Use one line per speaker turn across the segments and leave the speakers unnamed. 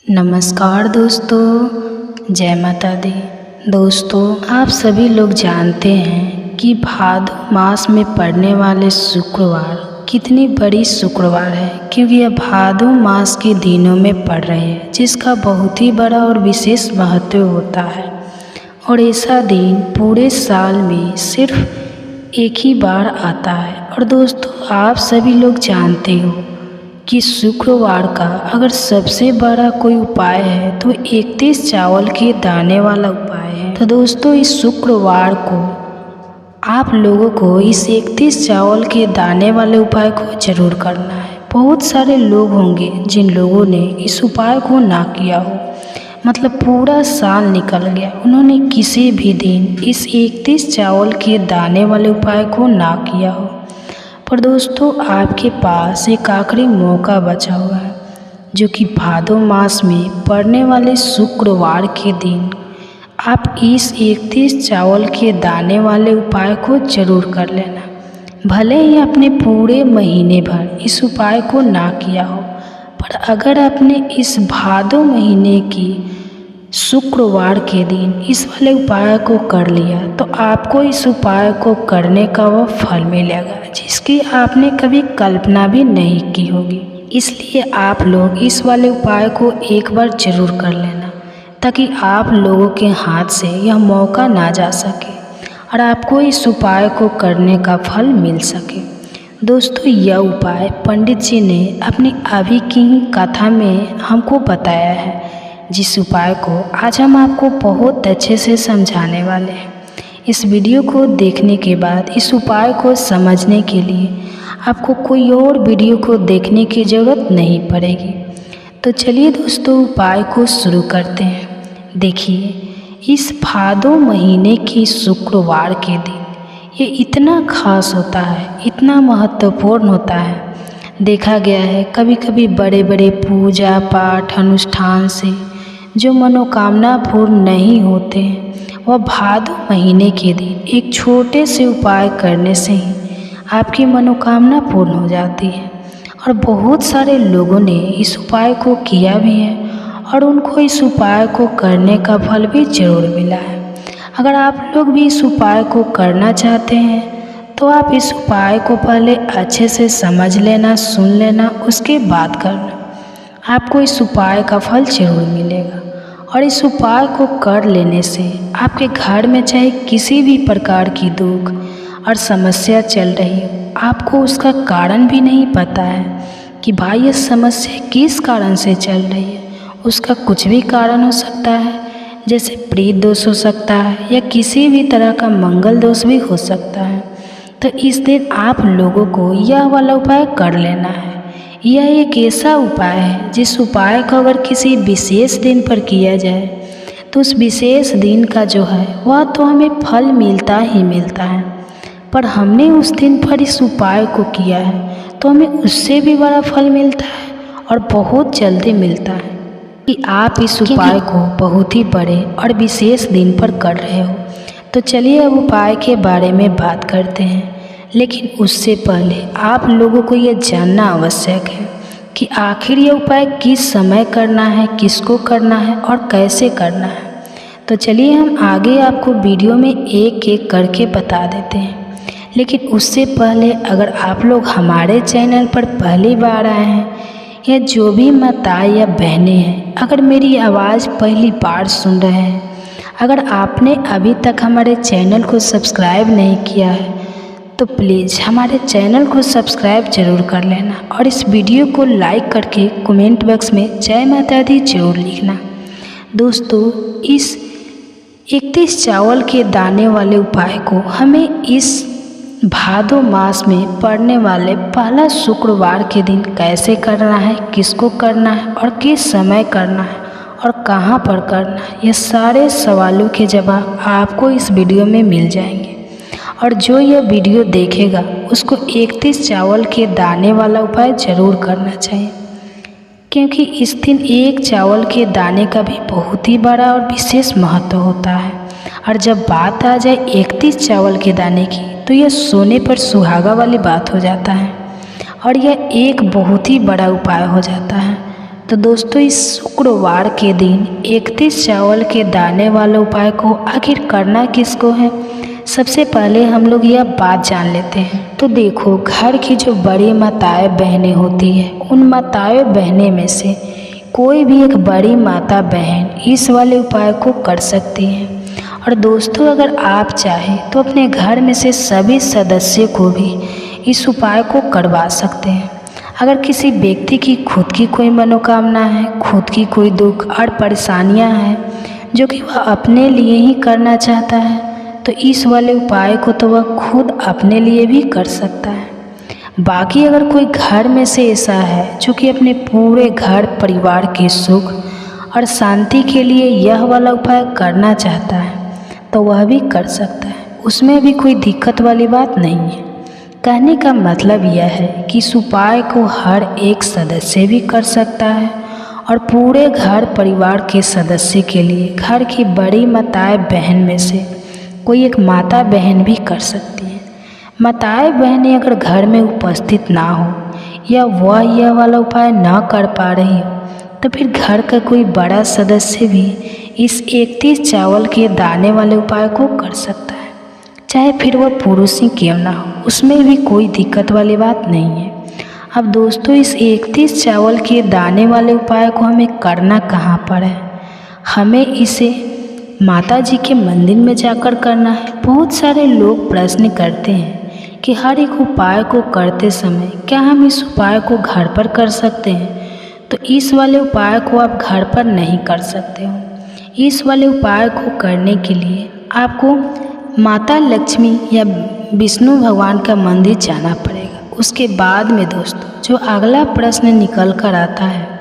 नमस्कार दोस्तों, जय माता दी। दोस्तों, आप सभी लोग जानते हैं कि भादो मास में पड़ने वाले शुक्रवार कितनी बड़ी शुक्रवार है, क्योंकि यह भादो मास के दिनों में पड़ रहे हैं, जिसका बहुत ही बड़ा और विशेष महत्व होता है। और ऐसा दिन पूरे साल में सिर्फ एक ही बार आता है। और दोस्तों, आप सभी लोग जानते हो कि शुक्रवार का अगर सबसे बड़ा कोई उपाय है तो 31 चावल के दाने वाला उपाय है। तो दोस्तों, इस शुक्रवार को आप लोगों को इस 31 चावल के दाने वाले उपाय को जरूर करना है। बहुत सारे लोग होंगे जिन लोगों ने इस उपाय को ना किया हो, मतलब पूरा साल निकल गया, उन्होंने किसी भी दिन इस 31 चावल के दाने वाले उपाय को ना किया हो। पर दोस्तों, आपके पास एक आखिरी मौका बचा हुआ है, जो कि भादो मास में पड़ने वाले शुक्रवार के दिन आप इस 31 चावल के दाने वाले उपाय को जरूर कर लेना। भले ही आपने पूरे महीने भर इस उपाय को ना किया हो, पर अगर आपने इस भादो महीने की शुक्रवार के दिन इस वाले उपाय को कर लिया तो आपको इस उपाय को करने का वो फल मिलेगा जिसकी आपने कभी कल्पना भी नहीं की होगी। इसलिए आप लोग इस वाले उपाय को एक बार जरूर कर लेना, ताकि आप लोगों के हाथ से यह मौका ना जा सके और आपको इस उपाय को करने का फल मिल सके। दोस्तों, यह उपाय पंडित जी ने अपनी अभी की कथा में हमको बताया है, जिस उपाय को आज हम आपको बहुत अच्छे से समझाने वाले हैं। इस वीडियो को देखने के बाद इस उपाय को समझने के लिए आपको कोई और वीडियो को देखने की ज़रूरत नहीं पड़ेगी। तो चलिए दोस्तों, उपाय को शुरू करते हैं। देखिए, इस भादो महीने की शुक्रवार के दिन ये इतना खास होता है, इतना महत्वपूर्ण होता है। देखा गया है कभी कभी बड़े बड़े पूजा पाठ अनुष्ठान से जो मनोकामना पूर्ण नहीं होते हैं, वह भादो महीने के दिन एक छोटे से उपाय करने से ही आपकी मनोकामना पूर्ण हो जाती है। और बहुत सारे लोगों ने इस उपाय को किया भी है और उनको इस उपाय को करने का फल भी जरूर मिला है। अगर आप लोग भी इस उपाय को करना चाहते हैं तो आप इस उपाय को पहले अच्छे से समझ लेना, सुन लेना, उसके बाद करना। आपको इस उपाय का फल जरूर मिलेगा। और इस उपाय को कर लेने से आपके घर में चाहे किसी भी प्रकार की दुख और समस्या चल रही हो, आपको उसका कारण भी नहीं पता है कि भाई ये समस्या किस कारण से चल रही है। उसका कुछ भी कारण हो सकता है, जैसे प्रेत दोष हो सकता है या किसी भी तरह का मंगल दोष भी हो सकता है। तो इस दिन आप लोगों को यह वाला उपाय कर लेना है। यह एक ऐसा उपाय है जिस उपाय को अगर किसी विशेष दिन पर किया जाए तो उस विशेष दिन का जो है वह तो हमें फल मिलता ही मिलता है, पर हमने उस दिन पर इस उपाय को किया है तो हमें उससे भी बड़ा फल मिलता है और बहुत जल्दी मिलता है कि आप इस उपाय को बहुत ही बड़े और विशेष दिन पर कर रहे हो। तो चलिए अब उपाय के बारे में बात करते हैं, लेकिन उससे पहले आप लोगों को यह जानना आवश्यक है कि आखिर यह उपाय किस समय करना है, किसको करना है और कैसे करना है। तो चलिए हम आगे आपको वीडियो में एक एक करके बता देते हैं। लेकिन उससे पहले अगर आप लोग हमारे चैनल पर पहली बार आए हैं या जो भी माताएं या बहनें हैं, अगर मेरी आवाज़ पहली बार सुन रहे हैं, अगर आपने अभी तक हमारे चैनल को सब्सक्राइब नहीं किया है तो प्लीज़ हमारे चैनल को सब्सक्राइब जरूर कर लेना और इस वीडियो को लाइक करके कमेंट बॉक्स में जय माता दी जरूर लिखना। दोस्तों, इस 31 चावल के दाने वाले उपाय को हमें इस भादो मास में पड़ने वाले पहला शुक्रवार के दिन कैसे करना है, किसको करना है और किस समय करना है और कहाँ पर करना है, ये सारे सवालों के जवाब आपको इस वीडियो में मिल जाएंगे। और जो यह वीडियो देखेगा उसको 31 चावल के दाने वाला उपाय ज़रूर करना चाहिए, क्योंकि इस दिन एक चावल के दाने का भी बहुत ही बड़ा और विशेष महत्व होता है। और जब बात आ जाए 31 चावल के दाने की तो यह सोने पर सुहागा वाली बात हो जाता है और यह एक बहुत ही बड़ा उपाय हो जाता है। तो दोस्तों इस शुक्रवार के दिन 31 चावल के दाने वाले उपाय को आखिर करना किसको है, सबसे पहले हम लोग यह बात जान लेते हैं। तो देखो, घर की जो बड़ी माताएं बहनें होती है, उन माताएं बहनें में से कोई भी एक बड़ी माता बहन इस वाले उपाय को कर सकती है। और दोस्तों अगर आप चाहें तो अपने घर में से सभी सदस्य को भी इस उपाय को करवा सकते हैं। अगर किसी व्यक्ति की खुद की कोई मनोकामना है, खुद की कोई दुख और परेशानियां हैं जो कि वह अपने लिए ही करना चाहता है, तो इस वाले उपाय को तो वह खुद अपने लिए भी कर सकता है। बाकी अगर कोई घर में से ऐसा है जो कि अपने पूरे घर परिवार के सुख और शांति के लिए यह वाला उपाय करना चाहता है, तो वह भी कर सकता है, उसमें भी कोई दिक्कत वाली बात नहीं है। कहने का मतलब यह है कि इस उपाय को हर एक सदस्य भी कर सकता है और पूरे घर परिवार के सदस्य के लिए घर की बड़ी माताएं बहन में से कोई एक माता बहन भी कर सकती है। माताएं बहनें अगर घर में उपस्थित ना हो या वह यह वाला उपाय ना कर पा रही हो, तो फिर घर का कोई बड़ा सदस्य भी इस 31 चावल के दाने वाले उपाय को कर सकता है, चाहे फिर वह पुरुष ही क्यों ना हो, उसमें भी कोई दिक्कत वाली बात नहीं है। अब दोस्तों इस 31 चावल के दाने वाले उपाय को हमें करना कहाँ पर है, हमें इसे माता जी के मंदिर में जाकर करना है। बहुत सारे लोग प्रश्न करते हैं कि हर एक उपाय को करते समय क्या हम इस उपाय को घर पर कर सकते हैं, तो इस वाले उपाय को आप घर पर नहीं कर सकते हो। इस वाले उपाय को करने के लिए आपको माता लक्ष्मी या विष्णु भगवान का मंदिर जाना पड़ेगा। उसके बाद में दोस्तों जो अगला प्रश्न निकल कर आता है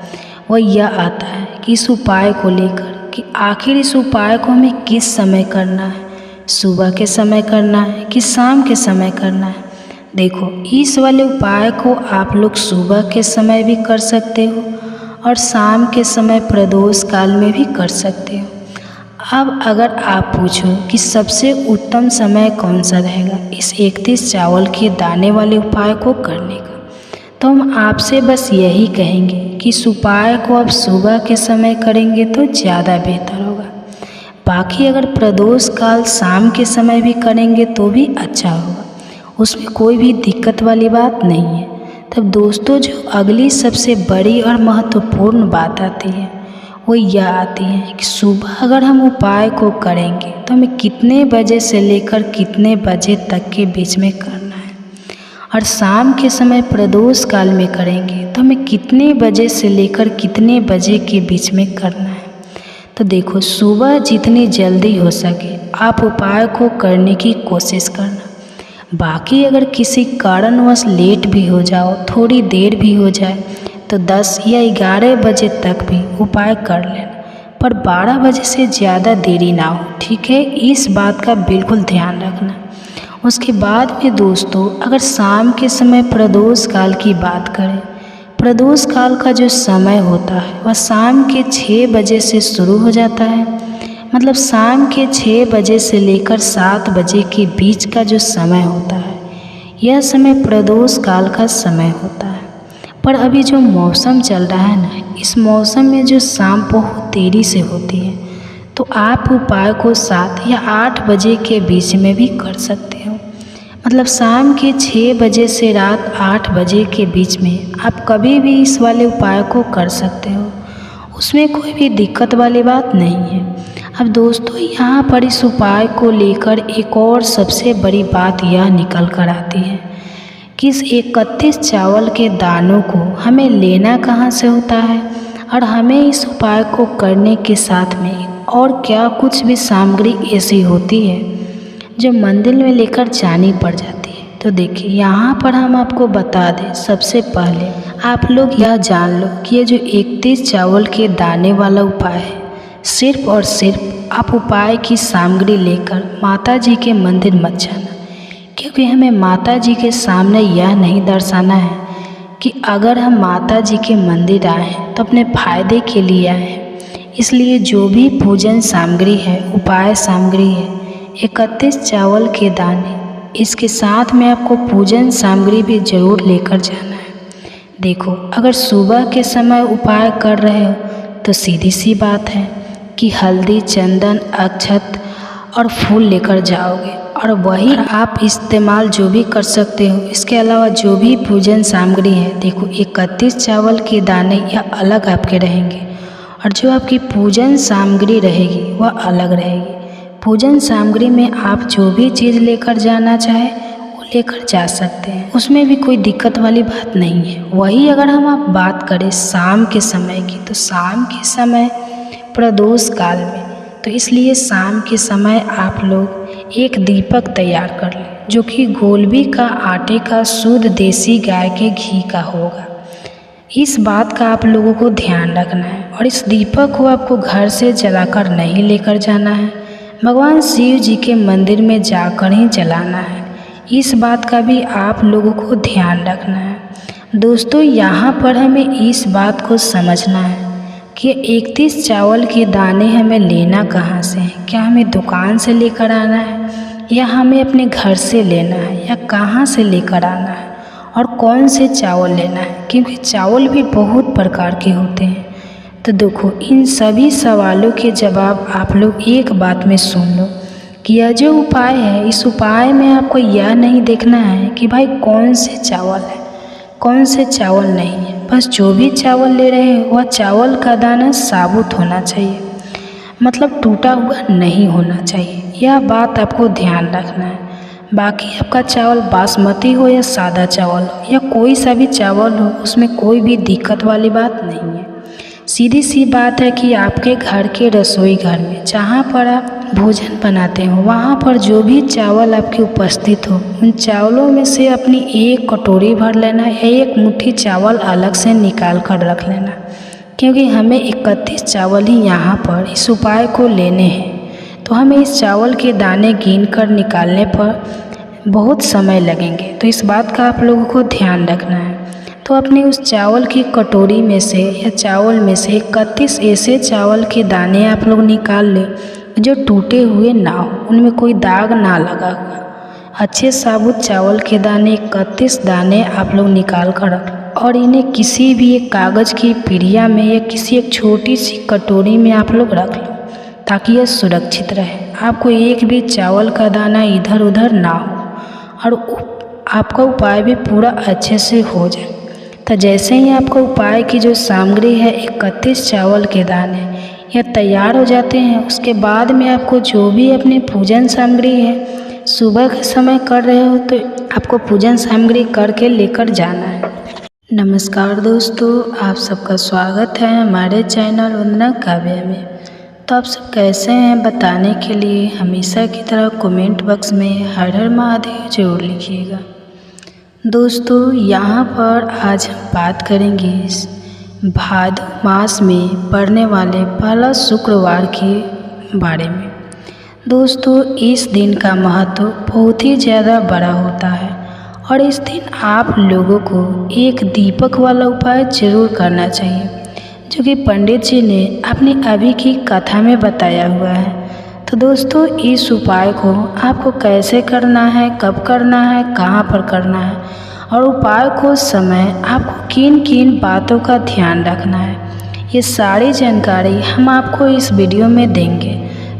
वह यह आता है कि इस उपाय को लेकर कि आखिर इस उपाय को हमें किस समय करना है, सुबह के समय करना है कि शाम के समय करना है। देखो, इस वाले उपाय को आप लोग सुबह के समय भी कर सकते हो और शाम के समय प्रदोष काल में भी कर सकते हो। अब अगर आप पूछो कि सबसे उत्तम समय कौन सा रहेगा इस 31 चावल के दाने वाले उपाय को करने का, तो हम आपसे बस यही कहेंगे कि इस उपाय को आप सुबह के समय करेंगे तो ज़्यादा बेहतर होगा। बाकी अगर प्रदोष काल शाम के समय भी करेंगे तो भी अच्छा होगा, उसमें कोई भी दिक्कत वाली बात नहीं है। तब दोस्तों जो अगली सबसे बड़ी और महत्वपूर्ण बात आती है वो यह आती है कि सुबह अगर हम उपाय को करेंगे तो हमें कितने बजे से लेकर कितने बजे तक के बीच में करना है, और शाम के समय प्रदोष काल में करेंगे तो हमें कितने बजे से लेकर कितने बजे के बीच में करना है। तो देखो, सुबह जितनी जल्दी हो सके आप उपाय को करने की कोशिश करना। बाकी अगर किसी कारणवश लेट भी हो जाओ, थोड़ी देर भी हो जाए, तो 10 या 11 बजे तक भी उपाय कर लेना, पर 12 बजे से ज़्यादा देरी ना हो, ठीक है, इस बात का बिल्कुल ध्यान रखना। उसके बाद में दोस्तों अगर शाम के समय प्रदोष काल की बात करें, प्रदोष काल का जो समय होता है वह शाम के 6 बजे से शुरू हो जाता है। मतलब शाम के 6 बजे से लेकर 7 बजे के बीच का जो समय होता है, यह समय प्रदोष काल का समय होता है। पर अभी जो मौसम चल रहा है ना, इस मौसम में जो शाम बहुत देरी से होती है, तो आप उपाय को 7 या 8 बजे के बीच में भी कर सकते हो। मतलब शाम के 6 बजे से रात 8 बजे के बीच में आप कभी भी इस वाले उपाय को कर सकते हो, उसमें कोई भी दिक्कत वाली बात नहीं है। अब दोस्तों यहाँ पर इस उपाय को लेकर एक और सबसे बड़ी बात यह निकल कर आती है कि इस 31 चावल के दानों को हमें लेना कहाँ से होता है, और हमें इस उपाय को करने के साथ में और क्या कुछ भी सामग्री ऐसी होती है जो मंदिर में लेकर जानी पड़ जाती है। तो देखिए यहाँ पर हम आपको बता दें, सबसे पहले आप लोग यह जान लो कि ये जो 31 चावल के दाने वाला उपाय है, सिर्फ और सिर्फ आप उपाय की सामग्री लेकर माता जी के मंदिर मत जाना, क्योंकि हमें माता जी के सामने यह नहीं दर्शाना है कि अगर हम माता जी के मंदिर आए हैं तो अपने फायदे के लिए आए हैं। इसलिए जो भी पूजन सामग्री है, उपाय सामग्री है, 31 चावल के दाने, इसके साथ में आपको पूजन सामग्री भी ज़रूर लेकर जाना है। देखो, अगर सुबह के समय उपाय कर रहे हो तो सीधी सी बात है कि हल्दी, चंदन, अक्षत और फूल लेकर जाओगे, और वही आप इस्तेमाल जो भी कर सकते हो। इसके अलावा जो भी पूजन सामग्री है, देखो 31 चावल के दाने यह अलग आपके रहेंगे, और जो आपकी पूजन सामग्री रहेगी वह अलग रहेगी। पूजन सामग्री में आप जो भी चीज़ लेकर जाना चाहे वो लेकर जा सकते हैं, उसमें भी कोई दिक्कत वाली बात नहीं है। वही अगर हम आप बात करें शाम के समय की, तो शाम के समय प्रदोष काल में, तो इसलिए शाम के समय आप लोग एक दीपक तैयार कर लें, जो कि गोलबी का आटे का शुद्ध देसी गाय के घी का होगा। इस बात का आप लोगों को ध्यान रखना है, और इस दीपक को आपको घर से जलाकर नहीं लेकर जाना है, भगवान शिव जी के मंदिर में जाकर ही जलाना है। इस बात का भी आप लोगों को ध्यान रखना है। दोस्तों, यहाँ पर हमें इस बात को समझना है कि 31 चावल के दाने हमें लेना कहाँ से है। क्या हमें दुकान से लेकर आना है, या हमें अपने घर से लेना है, या कहाँ से लेकर आना है, और कौन से चावल लेना है, क्योंकि चावल भी बहुत प्रकार के होते हैं। तो देखो, इन सभी सवालों के जवाब आप लोग एक बात में सुन लो कि यह जो उपाय है, इस उपाय में आपको यह नहीं देखना है कि भाई कौन से चावल है, कौन से चावल नहीं है। बस जो भी चावल ले रहे हैं वह चावल का दाना साबुत होना चाहिए, मतलब टूटा हुआ नहीं होना चाहिए। यह बात आपको ध्यान रखना है। बाकी आपका चावल बासमती हो या सादा चावल हो या कोई सा भी चावल हो, उसमें कोई भी दिक्कत वाली बात नहीं है। सीधी सी बात है कि आपके घर के रसोई घर में जहाँ पर आप भोजन बनाते हो, वहाँ पर जो भी चावल आपके उपस्थित हो, उन चावलों में से अपनी एक कटोरी भर लेना या एक मुट्ठी चावल अलग से निकाल कर रख लेना, क्योंकि हमें 31 चावल ही यहाँ पर इस उपाय को लेने हैं। तो हमें इस चावल के दाने गिन कर निकालने पर बहुत समय लगेंगे, तो इस बात का आप लोगों को ध्यान रखना है। तो अपने उस चावल की कटोरी में से या चावल में से 31 ऐसे चावल के दाने आप लोग निकाल ले जो टूटे हुए ना हो, उनमें कोई दाग ना लगा हुआ। अच्छे साबुत चावल के दाने 31 दाने आप लोग निकाल कर रख, और इन्हें किसी भी एक कागज़ की पीढ़िया में या किसी एक छोटी सी कटोरी में आप लोग रख लो, ताकि यह सुरक्षित रहे। आपको एक भी चावल का दाना इधर उधर ना हो, और आपका उपाय भी पूरा अच्छे से हो जाए। तो जैसे ही आपका उपाय की जो सामग्री है 31 चावल के दाने यह तैयार हो जाते हैं, उसके बाद में आपको जो भी अपनी पूजन सामग्री है, सुबह के समय कर रहे हो तो आपको पूजन सामग्री करके लेकर जाना है। नमस्कार दोस्तों, आप सबका स्वागत है हमारे चैनल वंदना काव्या में। तो आप सब कैसे हैं बताने के लिए हमेशा की तरह कमेंट बॉक्स में हर हर महादेव जरूर लिखिएगा। दोस्तों, यहाँ पर आज हम बात करेंगे भादो मास में पड़ने वाले पहला शुक्रवार के बारे में। दोस्तों, इस दिन का महत्व बहुत ही ज़्यादा बड़ा होता है, और इस दिन आप लोगों को एक दीपक वाला उपाय जरूर करना चाहिए, जो कि पंडित जी ने अपनी अभी की कथा में बताया हुआ है। तो दोस्तों, इस उपाय को आपको कैसे करना है, कब करना है, कहाँ पर करना है, और उपाय को समय आपको किन किन बातों का ध्यान रखना है, ये सारी जानकारी हम आपको इस वीडियो में देंगे।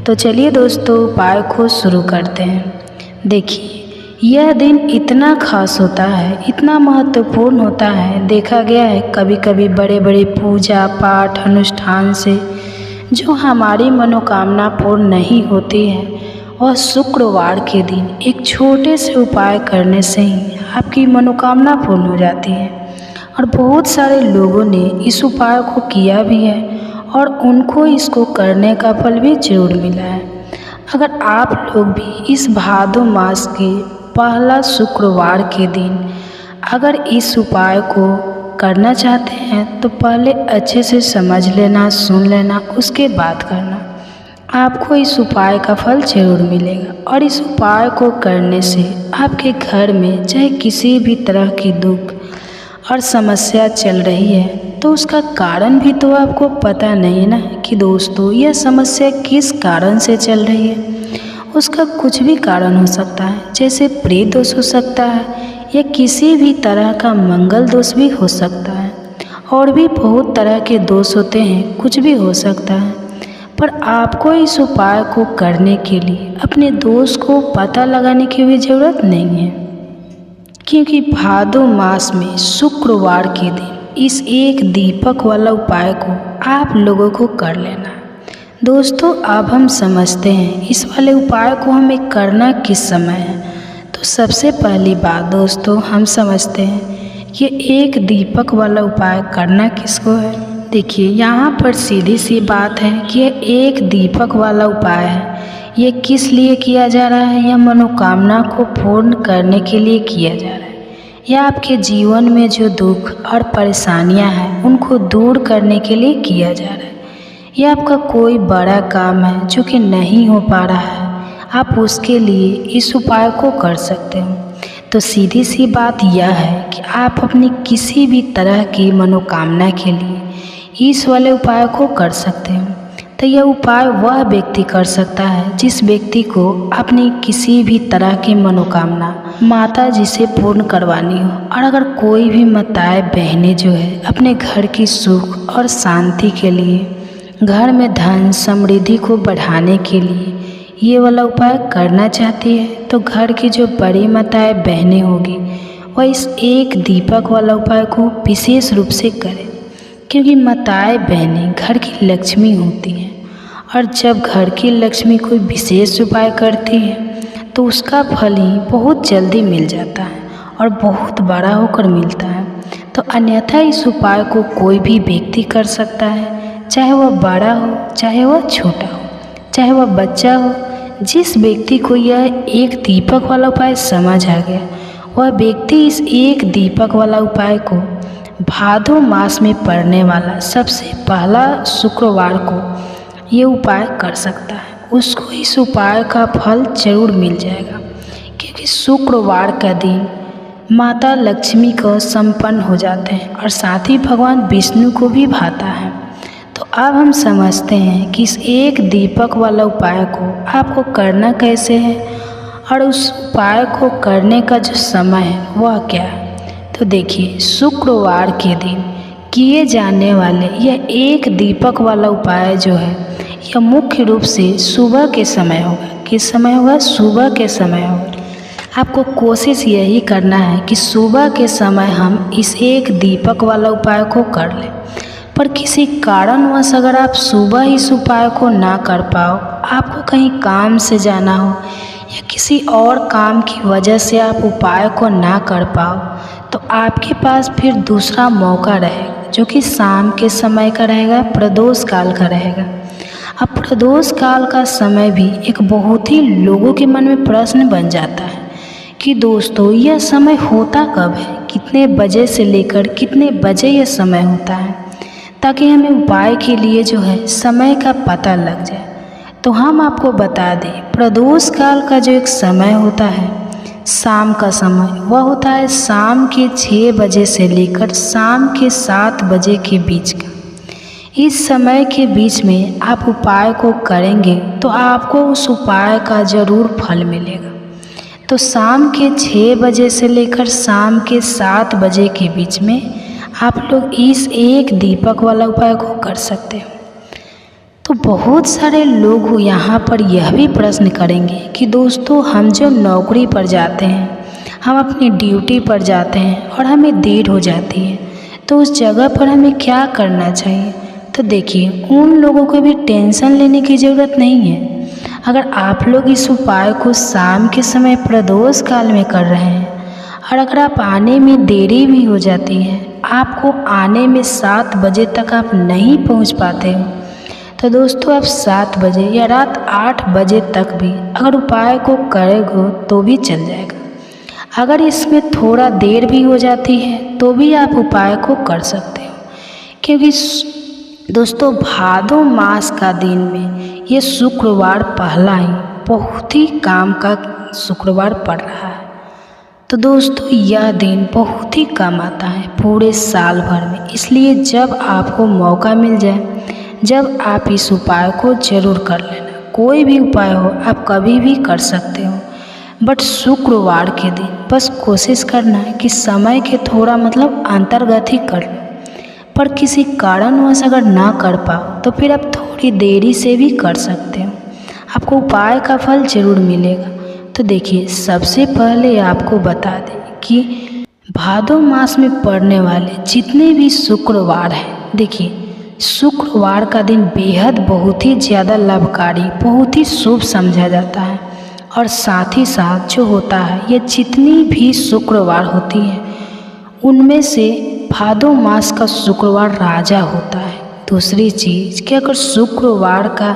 तो चलिए दोस्तों, उपाय को शुरू करते हैं। देखिए, यह दिन इतना खास होता है, इतना महत्वपूर्ण होता है, देखा गया है कभी कभी बड़े बड़े पूजा पाठ अनुष्ठान से जो हमारी मनोकामना पूर्ण नहीं होती है, वह शुक्रवार के दिन एक छोटे से उपाय करने से ही आपकी मनोकामना पूर्ण हो जाती है। और बहुत सारे लोगों ने इस उपाय को किया भी है, और उनको इसको करने का फल भी जरूर मिला है। अगर आप लोग भी इस भादो मास के पहला शुक्रवार के दिन अगर इस उपाय को करना चाहते हैं, तो पहले अच्छे से समझ लेना, सुन लेना, उसके बाद करना। आपको इस उपाय का फल जरूर मिलेगा, और इस उपाय को करने से आपके घर में चाहे किसी भी तरह की दुख और समस्या चल रही है, तो उसका कारण भी तो आपको पता नहीं ना कि दोस्तों यह समस्या किस कारण से चल रही है। उसका कुछ भी कारण हो सकता है, जैसे प्रेत दोष हो सकता है, या किसी भी तरह का मंगल दोष भी हो सकता है। और भी बहुत तरह के दोष होते हैं, कुछ भी हो सकता है। पर आपको इस उपाय को करने के लिए अपने दोष को पता लगाने की भी ज़रूरत नहीं है, क्योंकि भादो मास में शुक्रवार के दिन इस एक दीपक वाला उपाय को आप लोगों को कर लेना है। दोस्तों, अब हम समझते हैं इस वाले उपाय को हमें करना किस समय है। तो सबसे पहली बात दोस्तों, हम समझते हैं कि एक दीपक वाला उपाय करना किसको है। देखिए, यहाँ पर सीधी सी बात है कि ये एक दीपक वाला उपाय है। ये किस लिए किया जा रहा है? यह मनोकामना को पूर्ण करने के लिए किया जा रहा है। यह आपके जीवन में जो दुख और परेशानियां हैं उनको दूर करने के लिए किया जा रहा है। यह आपका कोई बड़ा काम है जो कि नहीं हो पा रहा है, आप उसके लिए इस उपाय को कर सकते हो। तो सीधी सी बात यह है कि आप अपनी किसी भी तरह की मनोकामना के लिए इस वाले उपाय को कर सकते हो। तो यह उपाय वह व्यक्ति कर सकता है जिस व्यक्ति को अपनी किसी भी तरह की मनोकामना माता जी से पूर्ण करवानी हो। और अगर कोई भी माताएं बहनें जो है अपने घर की सुख और शांति के लिए, घर में धन समृद्धि को बढ़ाने के लिए ये वाला उपाय करना चाहती है, तो घर की जो बड़ी माताएं बहनें होगी वह इस एक दीपक वाला उपाय को विशेष रूप से करें, क्योंकि माताएं बहनें घर की लक्ष्मी होती हैं। और जब घर की लक्ष्मी कोई विशेष उपाय करती है तो उसका फल ही बहुत जल्दी मिल जाता है और बहुत बड़ा होकर मिलता है। तो अन्यथा इस उपाय को कोई भी व्यक्ति कर सकता है, चाहे वह बड़ा हो, चाहे वह छोटा हो, चाहे वह बच्चा हो। जिस व्यक्ति को यह एक दीपक वाला उपाय समझ आ गया, वह व्यक्ति इस एक दीपक वाला उपाय को भादो मास में पड़ने वाला सबसे पहला शुक्रवार को ये उपाय कर सकता है। उसको इस उपाय का फल जरूर मिल जाएगा, क्योंकि शुक्रवार का दिन माता लक्ष्मी को संपन्न हो जाते हैं और साथ ही भगवान विष्णु को भी भाता है। तो अब हम समझते हैं कि इस एक दीपक वाला उपाय को आपको करना कैसे है और उस उपाय को करने का जो समय है वह क्या है। तो देखिए, शुक्रवार के दिन किए जाने वाले यह एक दीपक वाला उपाय जो है यह मुख्य रूप से सुबह के समय होगा। किस समय होगा? सुबह के समय होगा। आपको कोशिश यही करना है कि सुबह के समय हम इस एक दीपक वाला उपाय को कर लें। पर किसी कारणवश अगर आप सुबह इस उपाय को ना कर पाओ, आपको कहीं काम से जाना हो या किसी और काम की वजह से आप उपाय को ना कर पाओ, तो आपके पास फिर दूसरा मौका रहेगा जो कि शाम के समय का रहेगा, प्रदोष काल का रहेगा। अब प्रदोष काल का समय भी एक बहुत ही लोगों के मन में प्रश्न बन जाता है कि दोस्तों यह समय होता कब है, कितने बजे से लेकर कितने बजे यह समय होता है, ताकि हमें उपाय के लिए जो है समय का पता लग जाए। तो हम आपको बता दें, प्रदोष काल का जो एक समय होता है शाम का समय, वह होता है शाम के 6 बजे से लेकर शाम के 7 बजे के बीच का। इस समय के बीच में आप उपाय को करेंगे तो आपको उस उपाय का ज़रूर फल मिलेगा। तो शाम के 6 बजे से लेकर शाम के 7 बजे के बीच में आप लोग इस एक दीपक वाला उपाय को कर सकते हो। तो बहुत सारे लोग यहाँ पर यह भी प्रश्न करेंगे कि दोस्तों हम जो नौकरी पर जाते हैं, हम अपनी ड्यूटी पर जाते हैं और हमें देर हो जाती है, तो उस जगह पर हमें क्या करना चाहिए। तो देखिए, उन लोगों को भी टेंशन लेने की ज़रूरत नहीं है। अगर आप लोग इस उपाय को शाम के समय प्रदोष काल में कर रहे हैं और अगर आप आने में देरी भी हो जाती है, आपको आने में 7 बजे तक आप नहीं पहुंच पाते हो, तो दोस्तों आप 7 बजे या रात 8 बजे तक भी अगर उपाय को करोगे तो भी चल जाएगा। अगर इसमें थोड़ा देर भी हो जाती है तो भी आप उपाय को कर सकते हो, क्योंकि दोस्तों भादो मास का दिन में ये शुक्रवार पहला ही बहुत ही काम का शुक्रवार पड़ रहा है। तो दोस्तों यह दिन बहुत ही कम आता है पूरे साल भर में, इसलिए जब आपको मौका मिल जाए, जब आप इस उपाय को ज़रूर कर लेना। कोई भी उपाय हो आप कभी भी कर सकते हो। बट शुक्रवार के दिन बस कोशिश करना है कि समय के थोड़ा अंतर्गत ही कर लो। पर किसी कारणवश अगर ना कर पाओ तो फिर आप थोड़ी देरी से भी कर सकते हो, आपको उपाय का फल जरूर मिलेगा। तो देखिए, सबसे पहले आपको बता दें कि भादो मास में पड़ने वाले जितने भी शुक्रवार हैं, देखिए शुक्रवार का दिन बेहद बहुत ही ज़्यादा लाभकारी, बहुत ही शुभ समझा जाता है। और साथ ही साथ जो होता है, ये जितनी भी शुक्रवार होती है उनमें से भादो मास का शुक्रवार राजा होता है। दूसरी चीज़ कि अगर शुक्रवार का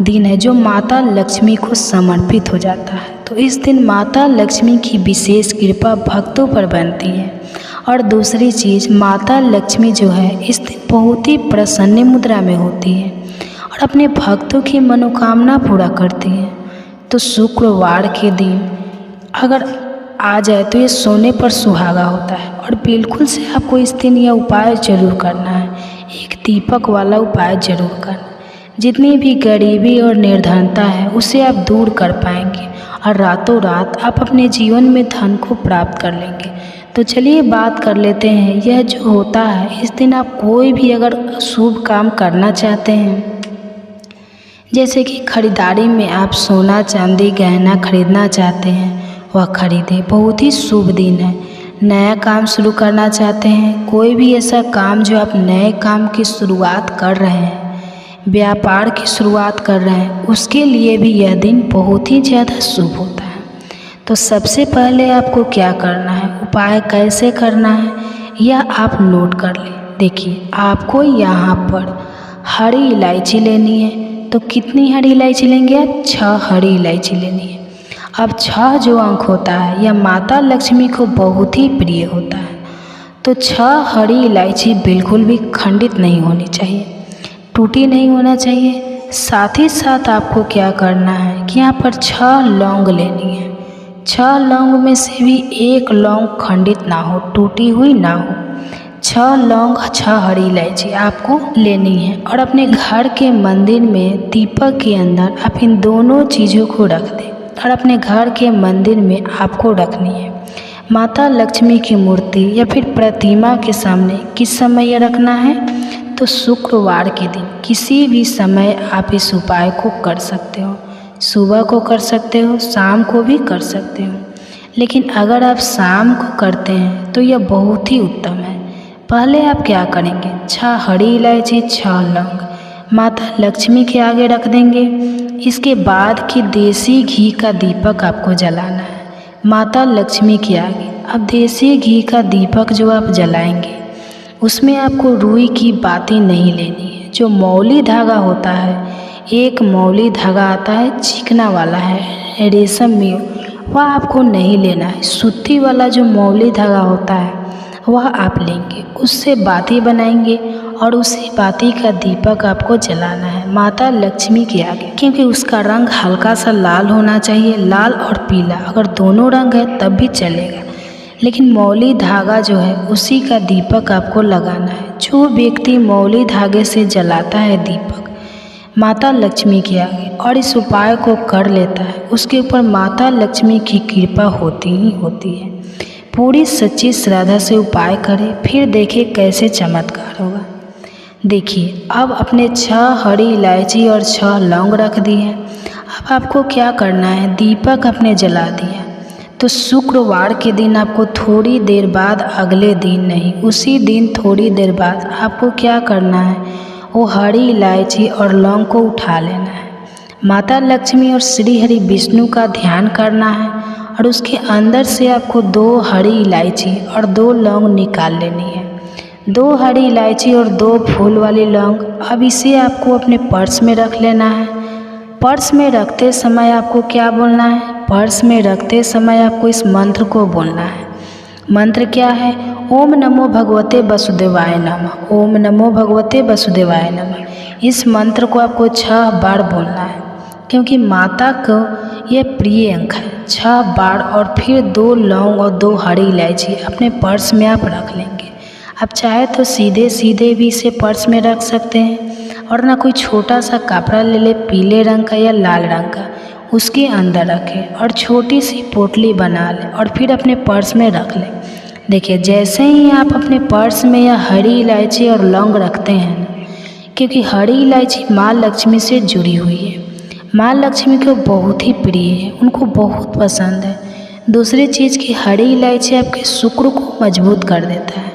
दिन है जो माता लक्ष्मी को समर्पित हो जाता है, तो इस दिन माता लक्ष्मी की विशेष कृपा भक्तों पर बनती है। और दूसरी चीज़, माता लक्ष्मी जो है इस दिन बहुत ही प्रसन्न मुद्रा में होती है और अपने भक्तों की मनोकामना पूरा करती है। तो शुक्रवार के दिन अगर आ जाए तो ये सोने पर सुहागा होता है। और बिल्कुल से आपको इस दिन यह उपाय जरूर करना है, एक दीपक वाला उपाय जरूर करना। जितनी भी गरीबी और निर्धनता है उसे आप दूर कर पाएंगे और रातों रात आप अपने जीवन में धन को प्राप्त कर लेंगे। तो चलिए बात कर लेते हैं, यह जो होता है इस दिन आप कोई भी अगर शुभ काम करना चाहते हैं, जैसे कि खरीदारी में आप सोना चांदी गहना खरीदना चाहते हैं, वह खरीदें, बहुत ही शुभ दिन है। नया काम शुरू करना चाहते हैं, कोई भी ऐसा काम जो आप नए काम की शुरुआत कर रहे हैं, व्यापार की शुरुआत कर रहे हैं, उसके लिए भी यह दिन बहुत ही ज़्यादा शुभ होता है। तो सबसे पहले आपको क्या करना है, उपाय कैसे करना है, यह आप नोट कर लें। देखिए, आपको यहाँ पर हरी इलायची लेनी है। तो कितनी हरी इलायची लेंगे आप? 6 हरी इलायची लेनी है। अब 6 जो अंक होता है यह माता लक्ष्मी को बहुत ही प्रिय होता है। तो 6 हरी इलायची बिल्कुल भी खंडित नहीं होनी चाहिए, टूटी नहीं होना चाहिए। साथ ही साथ आपको क्या करना है कि यहाँ पर 6 लौंग लेनी है। 6 लौंग में से भी एक लौंग खंडित ना हो, टूटी हुई ना हो। 6 लौंग 6 हरी इलायची आपको लेनी है और अपने घर के मंदिर में दीपक के अंदर आप इन दोनों चीज़ों को रख दें। और अपने घर के मंदिर में आपको रखनी है माता लक्ष्मी की मूर्ति या फिर प्रतिमा के सामने। किस समय यह रखना है? तो शुक्रवार के दिन किसी भी समय आप इस उपाय को कर सकते हो। सुबह को कर सकते हो, शाम को भी कर सकते हो। लेकिन अगर आप शाम को करते हैं तो यह बहुत ही उत्तम है। पहले आप क्या करेंगे, 6 हरी इलायची 6 लौंग माता लक्ष्मी के आगे रख देंगे। इसके बाद कि देसी घी का दीपक आपको जलाना है माता लक्ष्मी के आगे। अब देसी घी का दीपक जो आप जलाएंगे उसमें आपको रुई की बाती नहीं लेनी है। जो मौली धागा होता है, एक मौली धागा आता है चिकना वाला है रेशम में, वह आपको नहीं लेना है। सूती वाला जो मौली धागा होता है वह आप लेंगे, उससे बाती बनाएंगे और उसी बाती का दीपक आपको जलाना है माता लक्ष्मी के आगे। क्योंकि उसका रंग हल्का सा लाल होना चाहिए, लाल और पीला, अगर दोनों रंग है तब भी चलेगा। लेकिन मौली धागा जो है उसी का दीपक आपको लगाना है। जो व्यक्ति मौली धागे से जलाता है दीपक माता लक्ष्मी के आगे और इस उपाय को कर लेता है, उसके ऊपर माता लक्ष्मी की कृपा होती ही होती है। पूरी सच्ची श्रद्धा से उपाय करें, फिर देखिए कैसे चमत्कार होगा। देखिए, अब अपने 6 हरी इलायची और 6 लौंग रख दी है। अब आपको क्या करना है, दीपक अपने जला दिया। तो शुक्रवार के दिन आपको थोड़ी देर बाद, अगले दिन नहीं, उसी दिन थोड़ी देर बाद आपको क्या करना है, वो हरी इलायची और लौंग को उठा लेना है। माता लक्ष्मी और श्री हरि विष्णु का ध्यान करना है और उसके अंदर से आपको 2 हरी इलायची और 2 लौंग निकाल लेनी है। 2 हरी इलायची और 2 फूल वाली लौंग। अब इसे आपको अपने पर्स में रख लेना है। पर्स में रखते समय आपको क्या बोलना है, पर्स में रखते समय आपको इस मंत्र को बोलना है। मंत्र क्या है, ओम नमो भगवते वसुदेवाय नमः, ओम नमो भगवते वसुदेवाय नमः। इस मंत्र को आपको 6 बार बोलना है, क्योंकि माता को यह प्रिय अंक है। 6 बार और फिर 2 लौंग और 2 हरी इलायची अपने पर्स में आप रख लेंगे। आप चाहे तो सीधे सीधे भी इसे पर्स में रख सकते हैं, और ना कोई छोटा सा कपड़ा ले ले पीले रंग का या लाल रंग का, उसके अंदर रखें और छोटी सी पोटली बना लें और फिर अपने पर्स में रख लें। देखिए, जैसे ही आप अपने पर्स में यह हरी इलायची और लौंग रखते हैं ना, क्योंकि हरी इलायची माँ लक्ष्मी से जुड़ी हुई है, माँ लक्ष्मी को बहुत ही प्रिय है, उनको बहुत पसंद है। दूसरी चीज़ कि हरी इलायची आपके शुक्र को मजबूत कर देता है,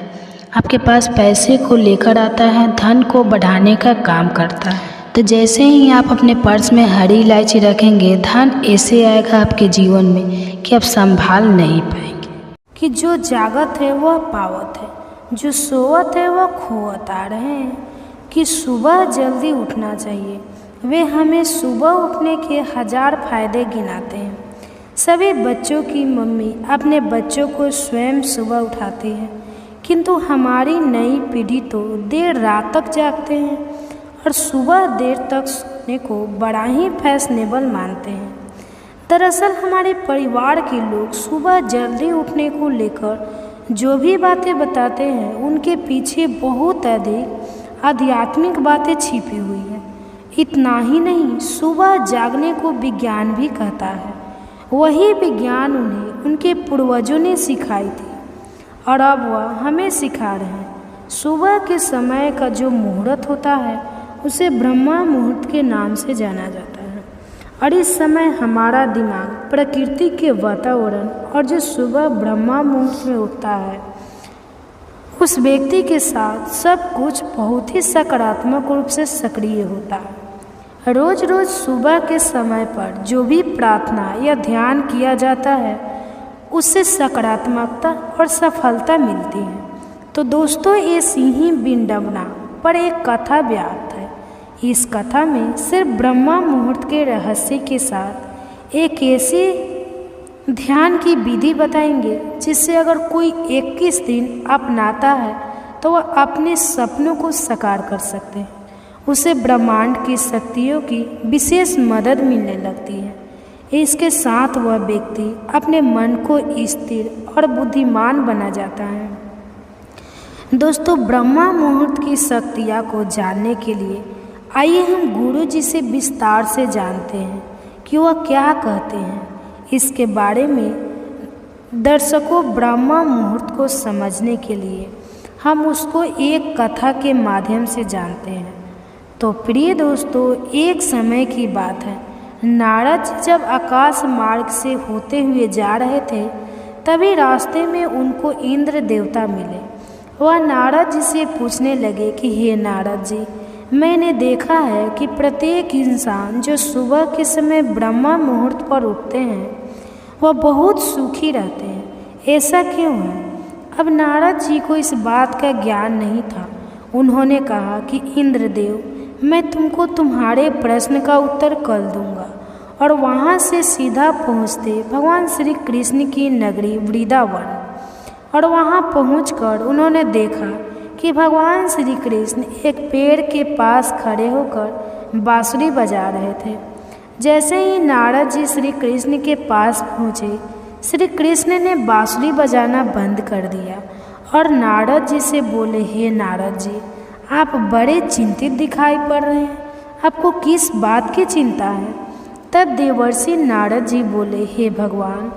आपके पास पैसे को लेकर आता है, धन को बढ़ाने का काम करता है। तो जैसे ही आप अपने पर्स में हरी इलायची रखेंगे, धन ऐसे आएगा आपके जीवन में कि आप संभाल नहीं पाएंगे।
कि जो जागत है वह पावत है, जो सोवत है वह खोवत आ रहे हैं। कि सुबह जल्दी उठना चाहिए, वे हमें सुबह उठने के 1000 फायदे गिनाते हैं। सभी बच्चों की मम्मी अपने बच्चों को स्वयं सुबह उठाती है, किंतु हमारी नई पीढ़ी तो देर रात तक जागते हैं और सुबह देर तक सोने को बड़ा ही फैशनेबल मानते हैं। दरअसल हमारे परिवार के लोग सुबह जल्दी उठने को लेकर जो भी बातें बताते हैं, उनके पीछे बहुत अधिक आध्यात्मिक बातें छिपी हुई हैं। इतना ही नहीं, सुबह जागने को विज्ञान भी कहता है। वही विज्ञान उन्हें उनके पूर्वजों ने सिखाई थी और अब वह हमें सिखा रहे हैं। सुबह के समय का जो मुहूर्त होता है उसे ब्रह्मा मुहूर्त के नाम से जाना जाता है और इस समय हमारा दिमाग प्रकृति के वातावरण और जो सुबह ब्रह्मा मुहूर्त में उठता है, उस व्यक्ति के साथ सब कुछ बहुत ही सकारात्मक रूप से सक्रिय होता है। रोज रोज सुबह के समय पर जो भी प्रार्थना या ध्यान किया जाता है, उससे सकारात्मकता और सफलता मिलती है। तो दोस्तों, ये सिंही बिंडवना पर एक कथा व्याप्त है। इस कथा में सिर्फ ब्रह्मा मुहूर्त के रहस्य के साथ एक ऐसी ध्यान की विधि बताएंगे जिससे अगर कोई 21 दिन अपनाता है तो वह अपने सपनों को साकार कर सकते हैं। उसे ब्रह्मांड की शक्तियों की विशेष मदद मिलने लगती है। इसके साथ वह व्यक्ति अपने मन को स्थिर और बुद्धिमान बना जाता है। दोस्तों, ब्रह्मा मुहूर्त की शक्तियाँ को जानने के लिए आइए हम गुरु जी से विस्तार से जानते हैं कि वह क्या कहते हैं। इसके बारे में दर्शकों, ब्रह्मा मुहूर्त को समझने के लिए हम उसको एक कथा के माध्यम से जानते हैं। तो प्रिय दोस्तों, एक समय की बात है, नारद जी जब आकाश मार्ग से होते हुए जा रहे थे, तभी रास्ते में उनको इंद्र देवता मिले। वह नारद जी से पूछने लगे कि हे नारद जी, मैंने देखा है कि प्रत्येक इंसान जो सुबह के समय ब्रह्मा मुहूर्त पर उठते हैं, वह बहुत सुखी रहते हैं, ऐसा क्यों है? अब नारद जी को इस बात का ज्ञान नहीं था। उन्होंने कहा कि इंद्रदेव, मैं तुमको तुम्हारे प्रश्न का उत्तर कल दूंगा। और वहाँ से सीधा पहुँचते भगवान श्री कृष्ण की नगरी वृंदावन, और वहाँ पहुंचकर उन्होंने देखा कि भगवान श्री कृष्ण एक पेड़ के पास खड़े होकर बांसुरी बजा रहे थे। जैसे ही नारद जी श्री कृष्ण के पास पहुँचे, श्री कृष्ण ने बांसुरी बजाना बंद कर दिया और नारद जी से बोले, हे नारद जी, आप बड़े चिंतित दिखाई पड़ रहे हैं, आपको किस बात की चिंता है? तब देवर्षि नारद जी बोले, हे भगवान,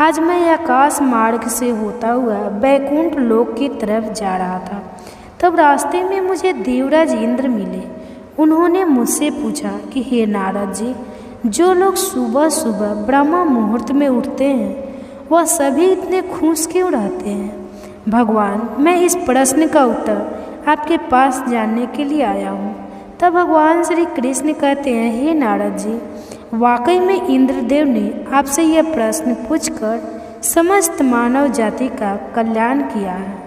आज मैं आकाश मार्ग से होता हुआ बैकुंठ लोक की तरफ जा रहा था। तब रास्ते में मुझे देवराज इंद्र मिले। उन्होंने मुझसे पूछा कि हे नारद जी, जो लोग सुबह सुबह ब्रह्म मुहूर्त में उठते हैं, वह सभी इतने खुश क्यों रहते हैं? भगवान, मैं इस प्रश्न का उत्तर आपके पास जानने के लिए आया हूँ। तब भगवान श्री कृष्ण कहते हैं, हे नारद जी, वाकई में इंद्रदेव ने आपसे यह प्रश्न पूछकर समस्त मानव जाति का कल्याण किया है।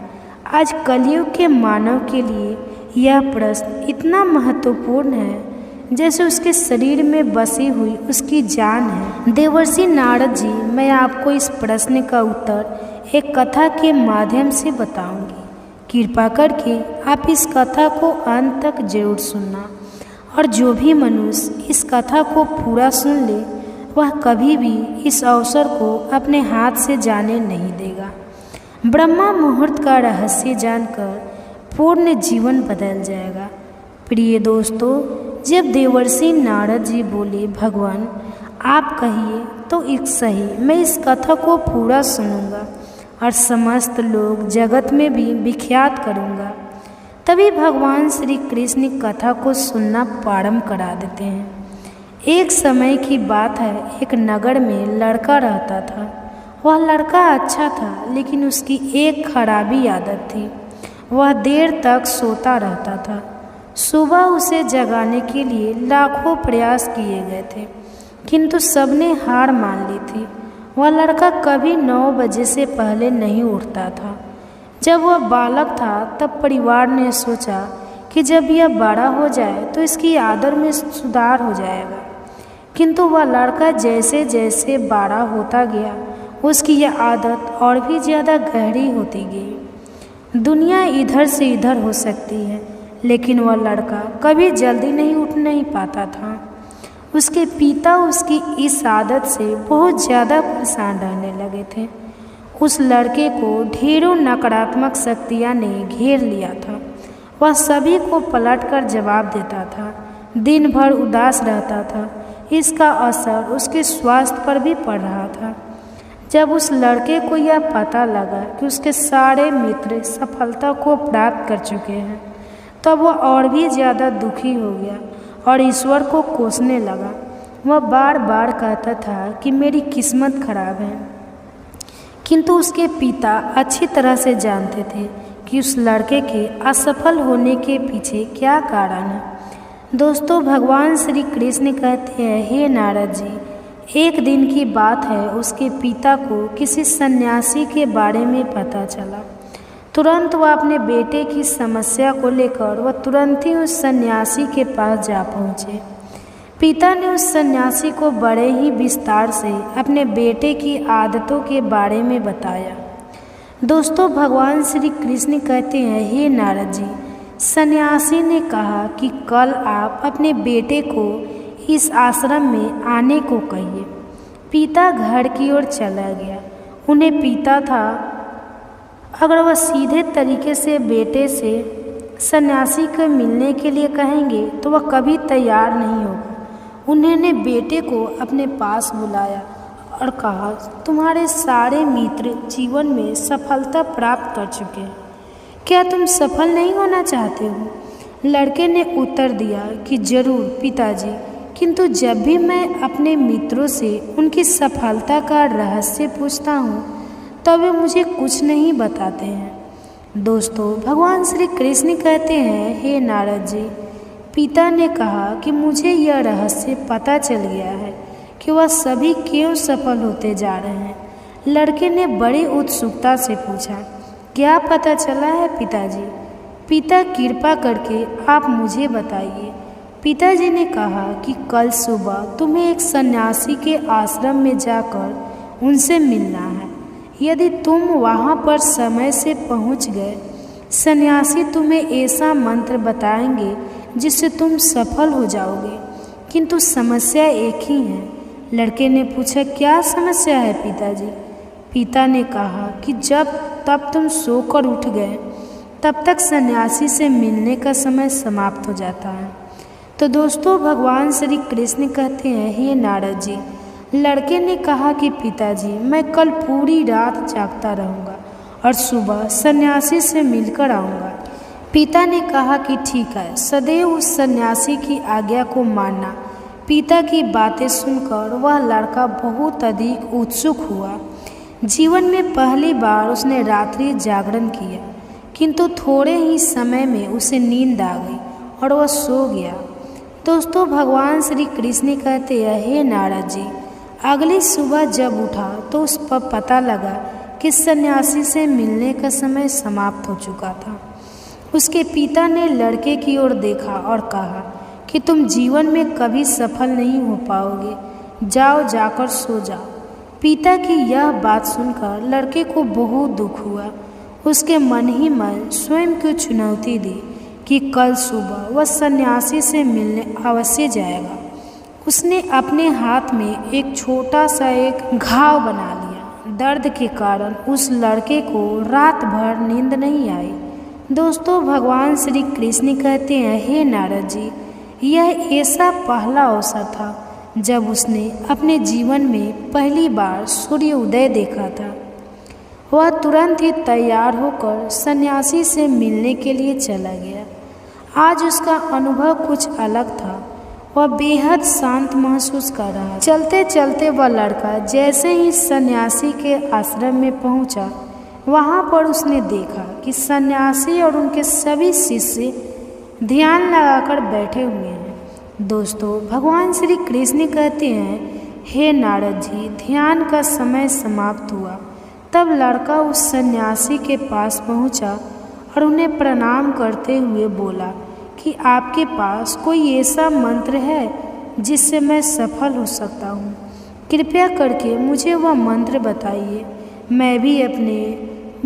आज कलयुग के मानव के लिए यह प्रश्न इतना महत्वपूर्ण है जैसे उसके शरीर में बसी हुई उसकी जान है। देवर्षि नारद जी, मैं आपको इस प्रश्न का उत्तर एक कथा के माध्यम से बताऊंगी। कृपा करके आप इस कथा को अंत तक जरूर सुनना, और जो भी मनुष्य इस कथा को पूरा सुन ले, वह कभी भी इस अवसर को अपने हाथ से जाने नहीं देगा। ब्रह्मा मुहूर्त का रहस्य जानकर पूर्ण जीवन बदल जाएगा। प्रिय दोस्तों, जब देवर्षि नारद जी बोले, भगवान, आप कहिए तो एक सही, मैं इस कथा को पूरा सुनूंगा और समस्त लोग जगत में भी विख्यात करूंगा। तभी भगवान श्री कृष्ण कथा को सुनना प्रारंभ करा देते हैं। एक समय की बात है, एक नगर में लड़का रहता था। वह लड़का अच्छा था, लेकिन उसकी एक खराबी आदत थी। वह देर तक सोता रहता था। सुबह उसे जगाने के लिए लाखों प्रयास किए गए थे, किंतु सबने हार मान ली थी। वह लड़का कभी 9 बजे से पहले नहीं उठता था। जब वह बालक था तब परिवार ने सोचा कि जब यह बड़ा हो जाए तो इसकी आदत में सुधार हो जाएगा, किंतु वह लड़का जैसे जैसे बड़ा होता गया उसकी यह आदत और भी ज़्यादा गहरी होती गई। दुनिया इधर से इधर हो सकती है, लेकिन वह लड़का कभी जल्दी नहीं उठ नहीं पाता था। उसके पिता उसकी इस आदत से बहुत ज़्यादा परेशान रहने लगे थे। उस लड़के को ढेरों नकारात्मक शक्तियाँ ने घेर लिया था। वह सभी को पलटकर जवाब देता था, दिन भर उदास रहता था। इसका असर उसके स्वास्थ्य पर भी पड़ रहा था। जब उस लड़के को यह पता लगा कि उसके सारे मित्र सफलता को प्राप्त कर चुके हैं, तब वह और भी ज़्यादा दुखी हो गया और ईश्वर को कोसने लगा। वह बार बार कहता था कि मेरी किस्मत खराब है, किंतु उसके पिता अच्छी तरह से जानते थे कि उस लड़के के असफल होने के पीछे क्या कारण है। दोस्तों, भगवान श्री कृष्ण कहते हैं, हे नारद जी, एक दिन की बात है, उसके पिता को किसी सन्यासी के बारे में पता चला। तुरंत वह अपने बेटे की समस्या को लेकर वह तुरंत ही उस सन्यासी के पास जा पहुँचे। पिता ने उस सन्यासी को बड़े ही विस्तार से अपने बेटे की आदतों के बारे में बताया। दोस्तों, भगवान श्री कृष्ण कहते हैं, हे नारद जी, सन्यासी ने कहा कि कल आप अपने बेटे को इस आश्रम में आने को कहिए। पिता घर की ओर चला गया। उन्हें पता था अगर वह सीधे तरीके से बेटे से सन्यासी को मिलने के लिए कहेंगे तो वह कभी तैयार नहीं होगा। उन्होंने बेटे को अपने पास बुलाया और कहा, तुम्हारे सारे मित्र जीवन में सफलता प्राप्त कर चुके हैं, क्या तुम सफल नहीं होना चाहते हो? लड़के ने उत्तर दिया कि जरूर पिताजी, किंतु जब भी मैं अपने मित्रों से उनकी सफलता का रहस्य पूछता हूँ तब वे मुझे कुछ नहीं बताते हैं। दोस्तों, भगवान श्री कृष्ण कहते हैं, हे नारद जी, पिता ने कहा कि मुझे यह रहस्य पता चल गया है कि वह सभी क्यों सफल होते जा रहे हैं। लड़के ने बड़ी उत्सुकता से पूछा, क्या पता चला है पिताजी? पिता, कृपा करके आप मुझे बताइए। पिताजी ने कहा कि कल सुबह तुम्हें एक सन्यासी के आश्रम में जाकर उनसे मिलना है। यदि तुम वहाँ पर समय से पहुँच गए, सन्यासी तुम्हें ऐसा मंत्र बताएंगे जिससे तुम सफल हो जाओगे, किंतु समस्या एक ही है। लड़के ने पूछा, क्या समस्या है पिताजी? पिता ने कहा कि जब तब तुम सोकर उठ गए तब तक सन्यासी से मिलने का समय समाप्त हो जाता है। तो दोस्तों, भगवान श्री कृष्ण कहते हैं, हे नारद जी, लड़के ने कहा कि पिताजी, मैं कल पूरी रात जागता रहूँगा और सुबह सन्यासी से मिलकर आऊँगा। पिता ने कहा कि ठीक है, सदैव उस सन्यासी की आज्ञा को मानना। पिता की बातें सुनकर वह लड़का बहुत अधिक उत्सुक हुआ। जीवन में पहली बार उसने रात्रि जागरण किया, किंतु थोड़े ही समय में उसे नींद आ गई और वह सो गया। दोस्तों, भगवान श्री कृष्ण कहते हैं, हे नारद जी, अगली सुबह जब उठा तो उस पर पता लगा कि सन्यासी से मिलने का समय समाप्त हो चुका था। उसके पिता ने लड़के की ओर देखा और कहा कि तुम जीवन में कभी सफल नहीं हो पाओगे, जाओ जाकर सो जाओ। पिता की यह बात सुनकर लड़के को बहुत दुख हुआ। उसके मन ही मन स्वयं को चुनौती दी कि कल सुबह वह सन्यासी से मिलने अवश्य जाएगा। उसने अपने हाथ में एक छोटा सा एक घाव बना लिया। दर्द के कारण उस लड़के को रात भर नींद नहीं आई। दोस्तों, भगवान श्री कृष्ण कहते हैं, हे नारद जी, यह ऐसा पहला अवसर था जब उसने अपने जीवन में पहली बार सूर्य उदय देखा था। वह तुरंत ही तैयार होकर सन्यासी से मिलने के लिए चला गया। आज उसका अनुभव कुछ अलग था। वह बेहद शांत महसूस कर रहा। चलते चलते वह लड़का जैसे ही सन्यासी के आश्रम में पहुंचा, वहां पर उसने देखा कि सन्यासी और उनके सभी शिष्य ध्यान लगाकर बैठे हुए हैं। दोस्तों, भगवान श्री कृष्ण कहते हैं, हे नारद जी, ध्यान का समय समाप्त हुआ। तब लड़का उस सन्यासी के पास पहुंचा और उन्हें प्रणाम करते हुए बोला कि आपके पास कोई ऐसा मंत्र है जिससे मैं सफल हो सकता हूँ? कृपया करके मुझे वह मंत्र बताइए। मैं भी अपने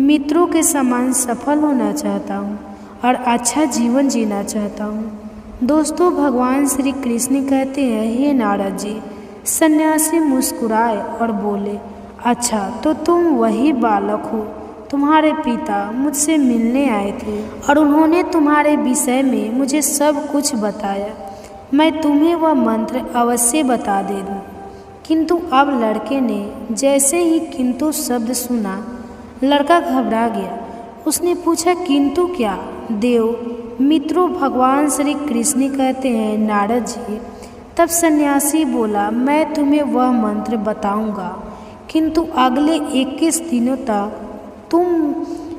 मित्रों के समान सफल होना चाहता हूँ और अच्छा जीवन जीना चाहता हूँ। दोस्तों, भगवान श्री कृष्ण कहते हैं, हे नारद जी। सन्यासी मुस्कुराए और बोले, अच्छा, तो तुम वही बालक हो। तुम्हारे पिता मुझसे मिलने आए थे और उन्होंने तुम्हारे विषय में मुझे सब कुछ बताया। मैं तुम्हें वह मंत्र अवश्य बता दे दूँ। किंतु अब लड़के ने जैसे ही किंतु शब्द सुना, लड़का घबरा गया। उसने पूछा, किंतु क्या? देव मित्रों, भगवान श्री कृष्ण कहते हैं, नारद जी। तब सन्यासी बोला, मैं तुम्हें वह मंत्र बताऊंगा, किंतु अगले 21 दिनों तक तुम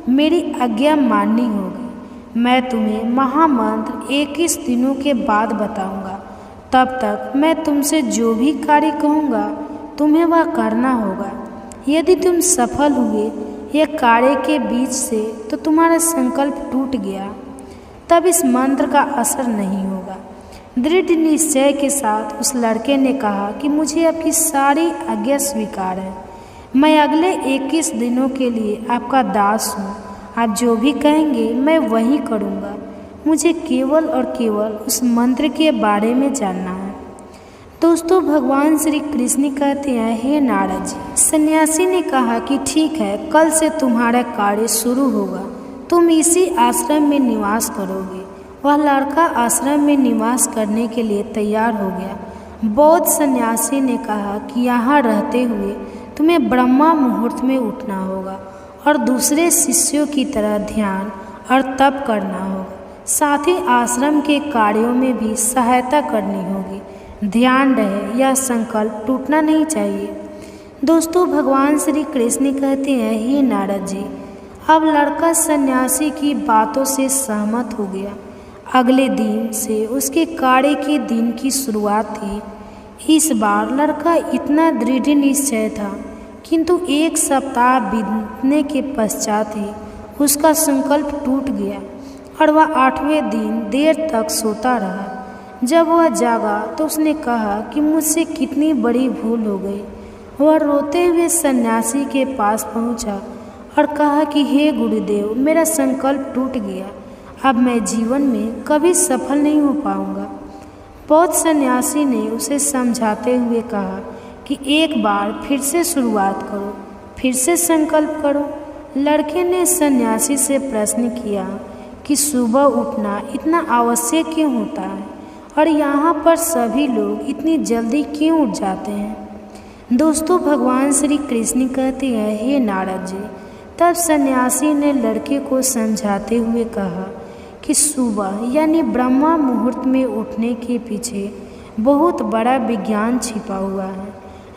मेरी आज्ञा माननी होगी। मैं तुम्हें महामंत्र 21 दिनों के बाद बताऊंगा। तब तक मैं तुमसे जो भी कार्य कहूँगा तुम्हें वह करना होगा। यदि तुम सफल हुए यह कार्य के बीच से तो तुम्हारा संकल्प टूट गया, तब इस मंत्र का असर नहीं होगा। दृढ़ निश्चय के साथ उस लड़के ने कहा कि मुझे आपकी सारी आज्ञा स्वीकार है। मैं अगले 21 दिनों के लिए आपका दास हूँ। आप जो भी कहेंगे मैं वही करूँगा। मुझे केवल और केवल उस मंत्र के बारे में जानना है। दोस्तों, भगवान श्री कृष्ण कहते हैं, हे नारद जी। सन्यासी ने कहा कि ठीक है, कल से तुम्हारा कार्य शुरू होगा। तुम इसी आश्रम में निवास करोगे। वह लड़का आश्रम में निवास करने के लिए तैयार हो गया। बौद्ध सन्यासी ने कहा कि यहाँ रहते हुए तुम्हें ब्रह्मा मुहूर्त में उठना होगा और दूसरे शिष्यों की तरह ध्यान और तप करना होगा। साथ ही आश्रम के कार्यों में भी सहायता करनी होगी। ध्यान रहे, यह संकल्प टूटना नहीं चाहिए। दोस्तों, भगवान श्री कृष्ण कहते हैं, हे नारद जी। अब लड़का सन्यासी की बातों से सहमत हो गया। अगले दिन से उसके कार्य के दिन की शुरुआत थी। इस बार लड़का इतना दृढ़ निश्चय था, किंतु 1 सप्ताह बीतने के पश्चात ही उसका संकल्प टूट गया और वह 8वें दिन देर तक सोता रहा। जब वह जागा तो उसने कहा कि मुझसे कितनी बड़ी भूल हो गई। वह रोते हुए सन्यासी के पास पहुंचा और कहा कि हे गुरुदेव, मेरा संकल्प टूट गया। अब मैं जीवन में कभी सफल नहीं हो पाऊंगा। बौद्ध सन्यासी ने उसे समझाते हुए कहा कि एक बार फिर से शुरुआत करो, फिर से संकल्प करो। लड़के ने सन्यासी से प्रश्न किया कि सुबह उठना इतना आवश्यक क्यों होता है और यहाँ पर सभी लोग इतनी जल्दी क्यों उठ जाते हैं। दोस्तों, भगवान श्री कृष्ण कहते हैं, हे नारद जी। तब सन्यासी ने लड़के को समझाते हुए कहा कि सुबह यानी ब्रह्मा मुहूर्त में उठने के पीछे बहुत बड़ा विज्ञान छिपा हुआ है।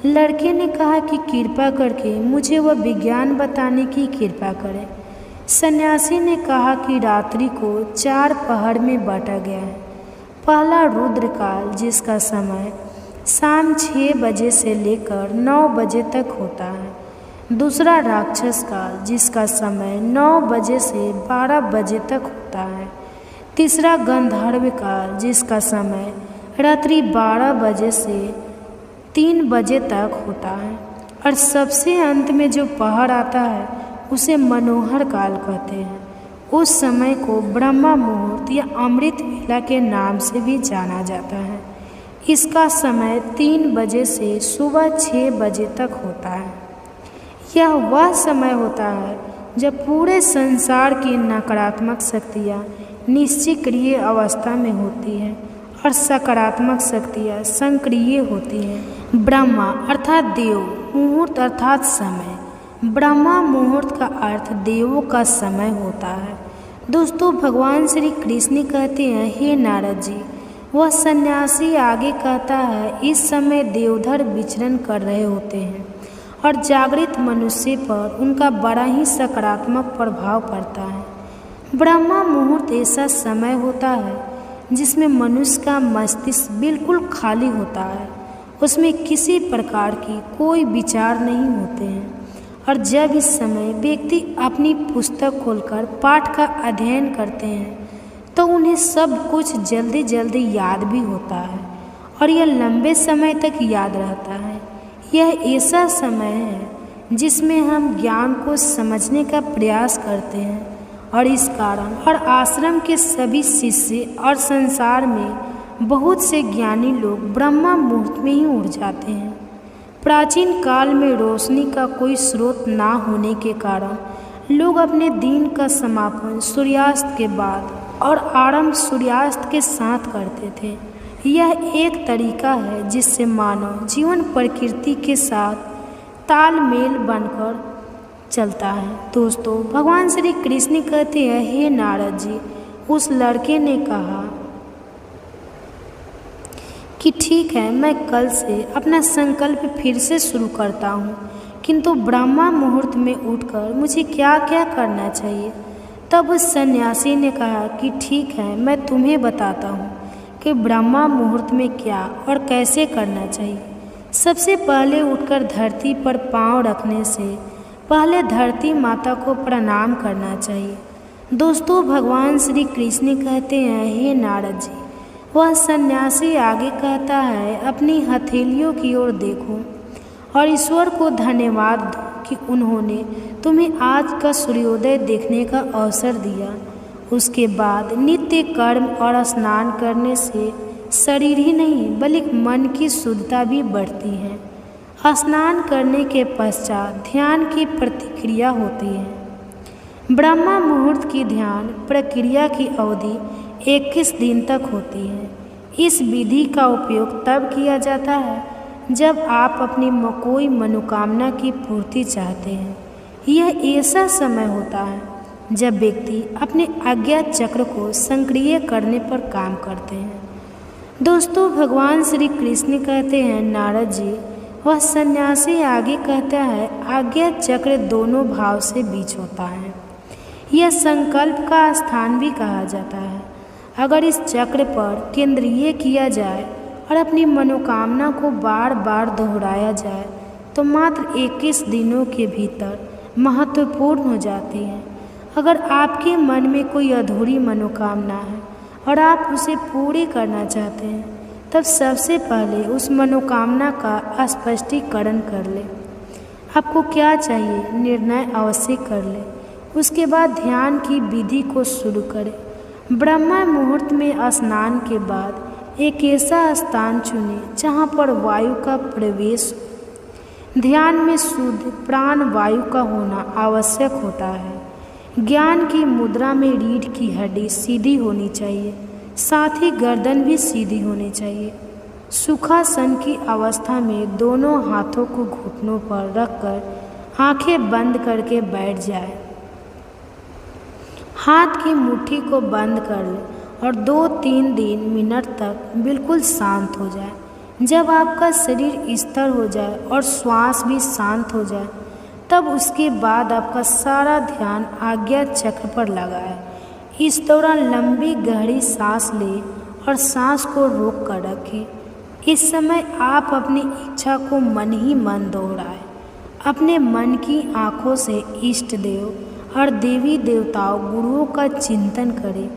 लड़के ने कहा कि कृपा करके मुझे वह विज्ञान बताने की कृपा करें। सन्यासी ने कहा कि रात्रि को 4 पहर में बांटा गया है। पहला रुद्रकाल, जिसका समय शाम 6 बजे से लेकर 9 बजे तक होता है। दूसरा राक्षस काल, जिसका समय 9 बजे से 12 बजे तक होता है। तीसरा गंधर्व काल, जिसका समय रात्रि 12 बजे से 3 बजे तक होता है। और सबसे अंत में जो पहर आता है उसे मनोहर काल कहते हैं। उस समय को ब्रह्मा मुहूर्त या अमृत वेला के नाम से भी जाना जाता है। इसका समय 3 बजे से सुबह 6 बजे तक होता है। यह वह समय होता है जब पूरे संसार की नकारात्मक शक्तियाँ निष्क्रिय अवस्था में होती हैं और सकारात्मक शक्तियाँ सक्रिय होती हैं। ब्रह्मा अर्थात देव, मुहूर्त अर्थात समय। ब्रह्मा मुहूर्त का अर्थ देवों का समय होता है। दोस्तों, भगवान श्री कृष्ण कहते हैं, हे नारद जी। वह सन्यासी आगे कहता है, इस समय देवधर विचरण कर रहे होते हैं और जागृत मनुष्य पर उनका बड़ा ही सकारात्मक प्रभाव पड़ता है। ब्रह्मा मुहूर्त ऐसा समय होता है जिसमें मनुष्य का मस्तिष्क बिल्कुल खाली होता है, उसमें किसी प्रकार की कोई विचार नहीं होते हैं, और जब इस समय व्यक्ति अपनी पुस्तक खोलकर पाठ का अध्ययन करते हैं तो उन्हें सब कुछ जल्दी जल्दी याद भी होता है और यह लंबे समय तक याद रहता है। यह ऐसा समय है जिसमें हम ज्ञान को समझने का प्रयास करते हैं, और इस कारण और आश्रम के सभी शिष्य और संसार में बहुत से ज्ञानी लोग ब्रह्मा मुहूर्त में ही उठ जाते हैं। प्राचीन काल में रोशनी का कोई स्रोत ना होने के कारण लोग अपने दिन का समापन सूर्यास्त के बाद और आरंभ सूर्यास्त के साथ करते थे। यह एक तरीका है जिससे मानव जीवन प्रकृति के साथ तालमेल बनकर चलता है। दोस्तों, भगवान श्री कृष्ण कहते हैं, हे नारद जी। उस लड़के ने कहा कि ठीक है, मैं कल से अपना संकल्प फिर से शुरू करता हूँ, किंतु ब्रह्मा मुहूर्त में उठकर मुझे क्या क्या करना चाहिए। तब उस सन्यासी ने कहा कि ठीक है, मैं तुम्हें बताता हूँ कि ब्रह्मा मुहूर्त में क्या और कैसे करना चाहिए। सबसे पहले उठकर धरती पर पांव रखने से पहले धरती माता को प्रणाम करना चाहिए। दोस्तों, भगवान श्री कृष्ण कहते हैं, हे नारद जी। वह सन्यासी आगे कहता है, अपनी हथेलियों की ओर देखो और ईश्वर को धन्यवाद दो कि उन्होंने तुम्हें आज का सूर्योदय देखने का अवसर दिया। उसके बाद नित्य कर्म और स्नान करने से शरीर ही नहीं बल्कि मन की शुद्धता भी बढ़ती है। स्नान करने के पश्चात ध्यान की प्रतिक्रिया होती है। ब्रह्मा मुहूर्त की ध्यान प्रक्रिया की अवधि 21 दिन तक होती है। इस विधि का उपयोग तब किया जाता है जब आप अपनी कोई मनोकामना की पूर्ति चाहते हैं। यह ऐसा समय होता है जब व्यक्ति अपने अज्ञात चक्र को सक्रिय करने पर काम करते हैं। दोस्तों, भगवान श्री कृष्ण कहते हैं, नारद जी। वह सन्यासी आगे कहता है, आज्ञा चक्र दोनों भाव से बीच होता है। यह संकल्प का स्थान भी कहा जाता है। अगर इस चक्र पर केंद्रीय किया जाए और अपनी मनोकामना को बार बार दोहराया जाए तो मात्र 21 दिनों के भीतर महत्वपूर्ण हो जाती है। अगर आपके मन में कोई अधूरी मनोकामना है और आप उसे पूरी करना चाहते हैं, तब सबसे पहले उस मनोकामना का स्पष्टीकरण कर ले। आपको क्या चाहिए, निर्णय अवश्य कर ले। उसके बाद ध्यान की विधि को शुरू करें। ब्रह्मा मुहूर्त में स्नान के बाद एक ऐसा स्थान चुनें जहाँ पर वायु का प्रवेश हो। ध्यान में शुद्ध प्राण वायु का होना आवश्यक होता है। ज्ञान की मुद्रा में रीढ़ की हड्डी सीधी होनी चाहिए, साथ ही गर्दन भी सीधी होनी चाहिए। सुखासन की अवस्था में दोनों हाथों को घुटनों पर रखकर आंखें बंद करके बैठ जाए। हाथ की मुट्ठी को बंद कर ले और 2-3 मिनट तक बिल्कुल शांत हो जाए। जब आपका शरीर स्थिर हो जाए और श्वास भी शांत हो जाए, तब उसके बाद आपका सारा ध्यान आज्ञा चक्र पर लगाए। इस दौरान लंबी गहरी सांस लें और सांस को रोक कर रखें। इस समय आप अपनी इच्छा को मन ही मन दोहराएं। अपने मन की आँखों से इष्ट देव और देवी देवताओं गुरुओं का चिंतन करें।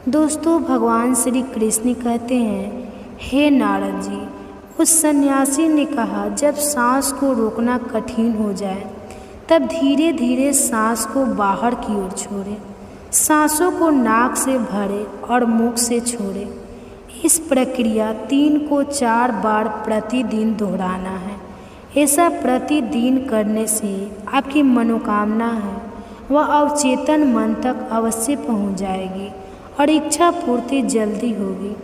दोस्तों, भगवान श्री कृष्ण कहते हैं, हे नारद जी। उस सन्यासी ने कहा, जब सांस को रोकना कठिन हो जाए तब धीरे धीरे सांस को बाहर की ओर छोड़ें। सांसों को नाक से भरें और मुख से छोड़ें। इस प्रक्रिया 3 को 4 बार प्रतिदिन दोहराना है। ऐसा प्रतिदिन करने से आपकी मनोकामना है वह अवचेतन मन तक अवश्य पहुंच जाएगी और इच्छा पूर्ति जल्दी होगी।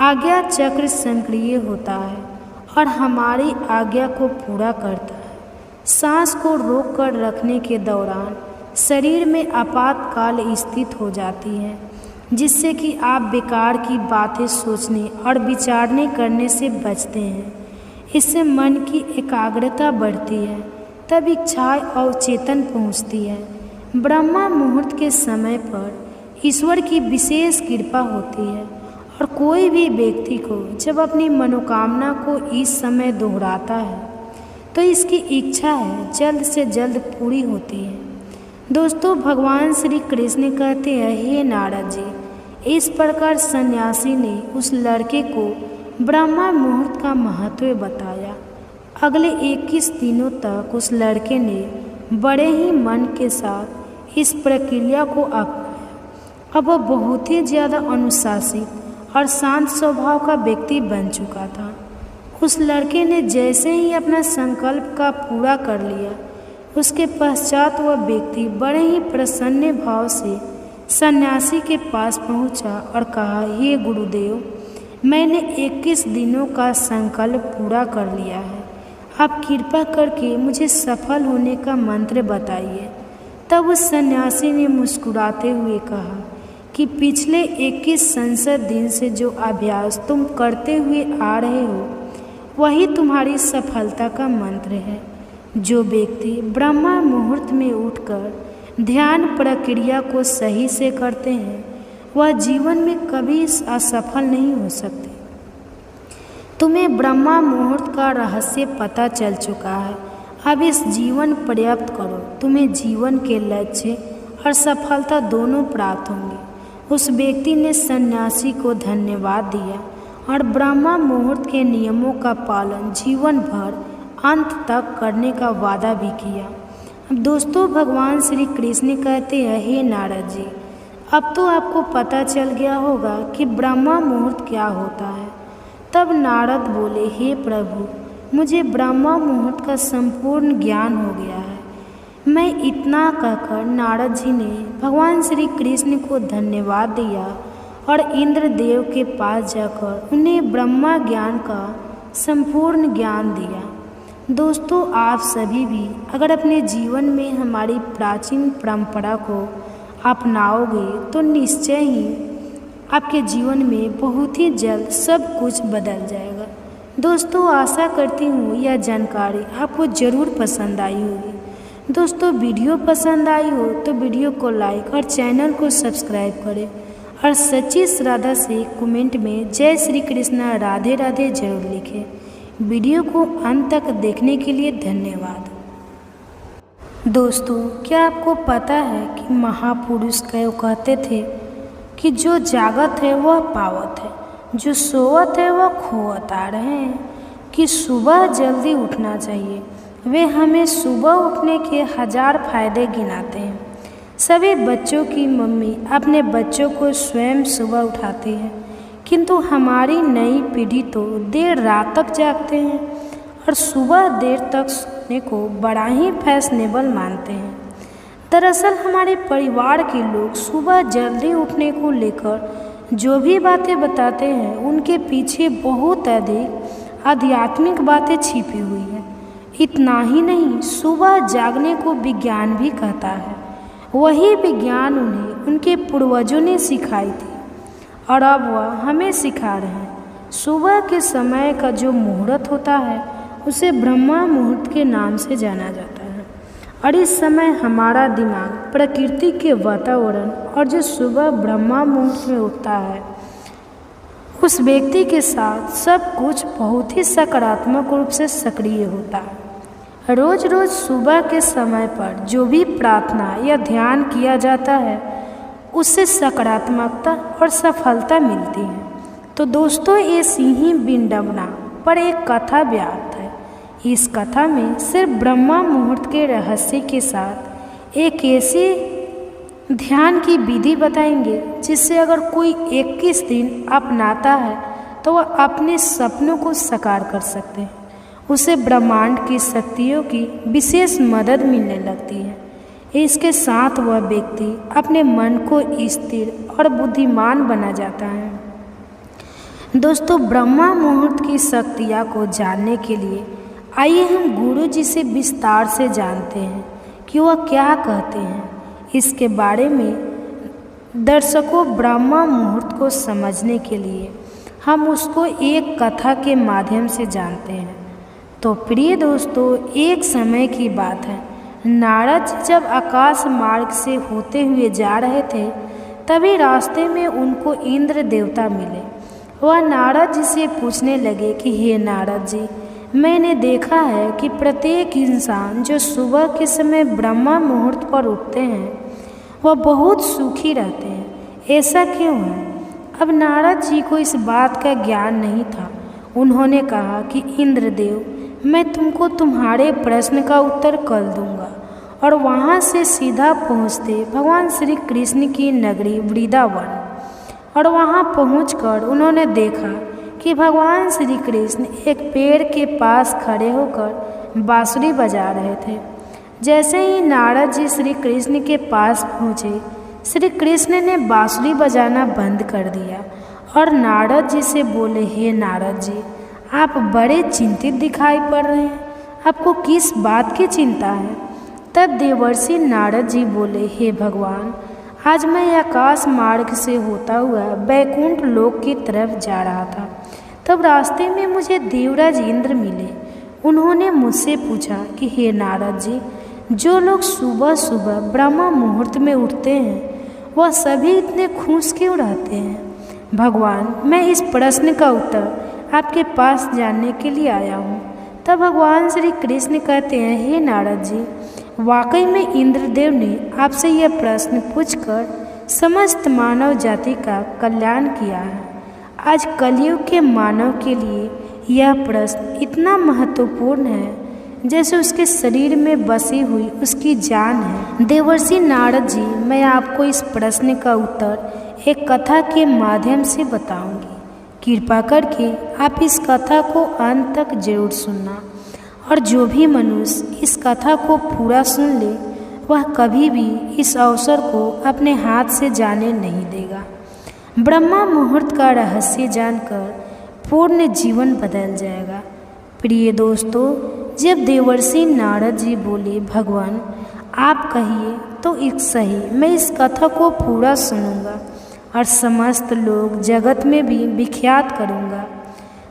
आज्ञा चक्र सक्रिय होता है और हमारी आज्ञा को पूरा करता है। सांस को रोक कर रखने के दौरान शरीर में आपातकाल स्थित हो जाती है, जिससे कि आप बेकार की बातें सोचने और विचारने करने से बचते हैं। इससे मन की एकाग्रता बढ़ती है, तब इच्छाएं अवचेतन पहुँचती है। ब्रह्मा मुहूर्त के समय पर ईश्वर की विशेष कृपा होती है और कोई भी व्यक्ति को जब अपनी मनोकामना को इस समय दोहराता है तो इसकी इच्छा है जल्द से जल्द पूरी होती है। दोस्तों, भगवान श्री कृष्ण कहते हैं, हे नारद जी, इस प्रकार सन्यासी ने उस लड़के को ब्रह्मा मुहूर्त का महत्व बताया। अगले 21 दिनों तक उस लड़के ने बड़े ही मन के साथ इस प्रक्रिया को अपनाया। अब वह बहुत ही ज़्यादा अनुशासित और शांत स्वभाव का व्यक्ति बन चुका था। उस लड़के ने जैसे ही अपना संकल्प का पूरा कर लिया, उसके पश्चात वह व्यक्ति बड़े ही प्रसन्न भाव से सन्यासी के पास पहुंचा और कहा, हे गुरुदेव, मैंने 21 दिनों का संकल्प पूरा कर लिया है। आप कृपा करके मुझे सफल होने का मंत्र बताइए। तब उस सन्यासी ने मुस्कुराते हुए कहा कि पिछले 21 संसद दिन से जो अभ्यास तुम करते हुए आ रहे हो, वही तुम्हारी सफलता का मंत्र है। जो व्यक्ति ब्रह्मा मुहूर्त में उठकर ध्यान प्रक्रिया को सही से करते हैं, वह जीवन में कभी असफल नहीं हो सकते। तुम्हें ब्रह्मा मुहूर्त का रहस्य पता चल चुका है। अब इस जीवन पर्याप्त करो, तुम्हें जीवन के लक्ष्य और सफलता दोनों प्राप्त होंगे। उस व्यक्ति ने सन्यासी को धन्यवाद दिया और ब्रह्मा मुहूर्त के नियमों का पालन जीवन भर अंत तक करने का वादा भी किया। अब दोस्तों, भगवान श्री कृष्ण कहते हैं, हे नारद जी, अब तो आपको पता चल गया होगा कि ब्रह्मा मुहूर्त क्या होता है। तब नारद बोले, हे प्रभु, मुझे ब्रह्मा मुहूर्त का संपूर्ण ज्ञान हो गया है। मैं इतना कहकर नारद जी ने भगवान श्री कृष्ण को धन्यवाद दिया और इंद्रदेव के पास जाकर उन्हें ब्रह्मा ज्ञान का संपूर्ण ज्ञान दिया। दोस्तों, आप सभी भी अगर अपने जीवन में हमारी प्राचीन परंपरा को अपनाओगे तो निश्चय ही आपके जीवन में बहुत ही जल्द सब कुछ बदल जाएगा। दोस्तों, आशा करती हूँ यह जानकारी आपको ज़रूर पसंद आई होगी। दोस्तों, वीडियो पसंद आई हो तो वीडियो को लाइक और चैनल को सब्सक्राइब करें और सच्ची श्रद्धा से कमेंट में जय श्री कृष्णा राधे राधे जरूर लिखें। वीडियो को अंत तक देखने के लिए धन्यवाद। दोस्तों, क्या आपको पता है कि महापुरुष कहते थे कि जो जागत है वह पावत है, जो सोवत है वह खोवत आ रहे हैं, कि सुबह जल्दी उठना चाहिए। वे हमें सुबह उठने के 1000 फायदे गिनाते हैं। सभी बच्चों की मम्मी अपने बच्चों को स्वयं सुबह उठाती है, किंतु हमारी नई पीढ़ी तो देर रात तक जागते हैं और सुबह देर तक सोने को बड़ा ही फैशनेबल मानते हैं। दरअसल हमारे परिवार के लोग सुबह जल्दी उठने को लेकर जो भी बातें बताते हैं, उनके पीछे बहुत अधिक आध्यात्मिक बातें छिपी हुई हैं। इतना ही नहीं, सुबह जागने को विज्ञान भी कहता है। वही विज्ञान उन्हें उनके पूर्वजों ने सिखाई थी और अब वह हमें सिखा रहे हैं। सुबह के समय का जो मुहूर्त होता है उसे ब्रह्मा मुहूर्त के नाम से जाना जाता है और इस समय हमारा दिमाग प्रकृति के वातावरण और जो सुबह ब्रह्मा मुहूर्त में उठता है, उस व्यक्ति के साथ सब कुछ बहुत ही सकारात्मक रूप से सक्रिय होता है। रोज रोज सुबह के समय पर जो भी प्रार्थना या ध्यान किया जाता है, उससे सकारात्मकता और सफलता मिलती है। तो दोस्तों, ये सिंही बिंडवना पर एक कथा व्याप्त है। इस कथा में सिर्फ ब्रह्मा मुहूर्त के रहस्य के साथ एक ऐसी ध्यान की विधि बताएंगे जिससे अगर कोई 21 दिन अपनाता है तो वह अपने सपनों को साकार कर सकते हैं। उसे ब्रह्मांड की शक्तियों की विशेष मदद मिलने लगती है। इसके साथ वह व्यक्ति अपने मन को स्थिर और बुद्धिमान बना जाता है। दोस्तों, ब्रह्मा मुहूर्त की शक्तियाँ को जानने के लिए आइए हम गुरु जी से विस्तार से जानते हैं कि वह क्या कहते हैं। इसके बारे में दर्शकों, ब्रह्मा मुहूर्त को समझने के लिए हम उसको एक कथा के माध्यम से जानते हैं। तो प्रिय दोस्तों, एक समय की बात है, नारद जी जब आकाश मार्ग से होते हुए जा रहे थे, तभी रास्ते में उनको इंद्र देवता मिले। वह नारद जी से पूछने लगे कि हे नारद जी, मैंने देखा है कि प्रत्येक इंसान जो सुबह के समय ब्रह्मा मुहूर्त पर उठते हैं वह बहुत सुखी रहते हैं, ऐसा क्यों है? अब नारद जी को इस बात का ज्ञान नहीं था। उन्होंने कहा कि इंद्रदेव, मैं तुमको तुम्हारे प्रश्न का उत्तर कल दूंगा। और वहाँ से सीधा पहुँचते भगवान श्री कृष्ण की नगरी वृंदावन, और वहाँ पहुँचकर उन्होंने देखा कि भगवान श्री कृष्ण एक पेड़ के पास खड़े होकर बांसुरी बजा रहे थे। जैसे ही नारद जी श्री कृष्ण के पास पहुँचे, श्री कृष्ण ने बांसुरी बजाना बंद कर दिया और नारद जी से बोले, हे नारद जी, आप बड़े चिंतित दिखाई पड़ रहे हैं, आपको किस बात की चिंता है? तब देवर्षि नारद जी बोले, हे भगवान, आज मैं आकाश मार्ग से होता हुआ बैकुंठ लोक की तरफ जा रहा था। तब रास्ते में मुझे देवराज इंद्र मिले। उन्होंने मुझसे पूछा कि हे नारद जी, जो लोग सुबह सुबह ब्रह्मा मुहूर्त में उठते हैं वह सभी इतने खुश क्यों रहते हैं? भगवान, मैं इस प्रश्न का उत्तर आपके पास जानने के लिए आया हूँ। तब भगवान श्री कृष्ण कहते हैं, हे नारद जी, वाकई में इंद्रदेव ने आपसे यह प्रश्न पूछकर समस्त मानव जाति का कल्याण किया है। आज कलयुग के मानव के लिए यह प्रश्न इतना महत्वपूर्ण है जैसे उसके शरीर में बसी हुई उसकी जान है। देवर्षि नारद जी, मैं आपको इस प्रश्न का उत्तर एक कथा के माध्यम से बताऊंगी। कृपा करके आप इस कथा को अंत तक जरूर सुनना, और जो भी मनुष्य इस कथा को पूरा सुन ले वह कभी भी इस अवसर को अपने हाथ से जाने नहीं देगा। ब्रह्मा मुहूर्त का रहस्य जानकर पूर्ण जीवन बदल जाएगा। प्रिय दोस्तों, जब देवर्षि नारद जी बोले, भगवान आप कहिए तो एक सही, मैं इस कथा को पूरा सुनूंगा और समस्त लोग जगत में भी विख्यात करूंगा,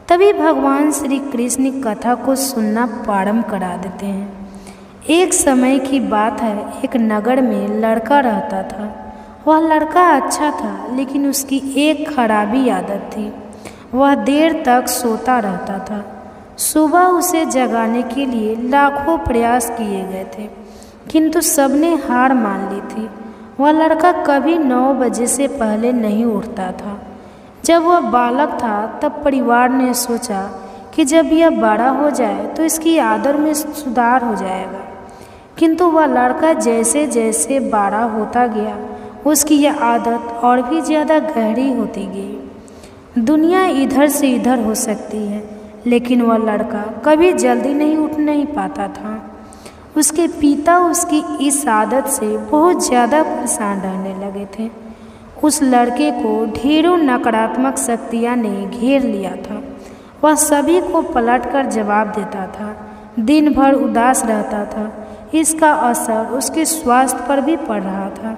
तभी भगवान श्री कृष्ण कथा को सुनना प्रारंभ करा देते हैं। एक समय की बात है, एक नगर में लड़का रहता था। वह लड़का अच्छा था, लेकिन उसकी एक खराबी आदत थी, वह देर तक सोता रहता था। सुबह उसे जगाने के लिए लाखों प्रयास किए गए थे, किंतु सबने हार मान ली थी। वह लड़का कभी 9 बजे से पहले नहीं उठता था। जब वह बालक था तब परिवार ने सोचा कि जब यह बड़ा हो जाए तो इसकी आदत में सुधार हो जाएगा, किंतु वह लड़का जैसे जैसे बड़ा होता गया उसकी यह आदत और भी ज़्यादा गहरी होती गई। दुनिया इधर से इधर हो सकती है, लेकिन वह लड़का कभी जल्दी नहीं उठ नहीं पाता था। उसके पिता उसकी इस आदत से बहुत ज़्यादा परेशान रहने लगे थे। उस लड़के को ढेरों नकारात्मक शक्तियाँ ने घेर लिया था। वह सभी को पलटकर जवाब देता था, दिन भर उदास रहता था। इसका असर उसके स्वास्थ्य पर भी पड़ रहा था।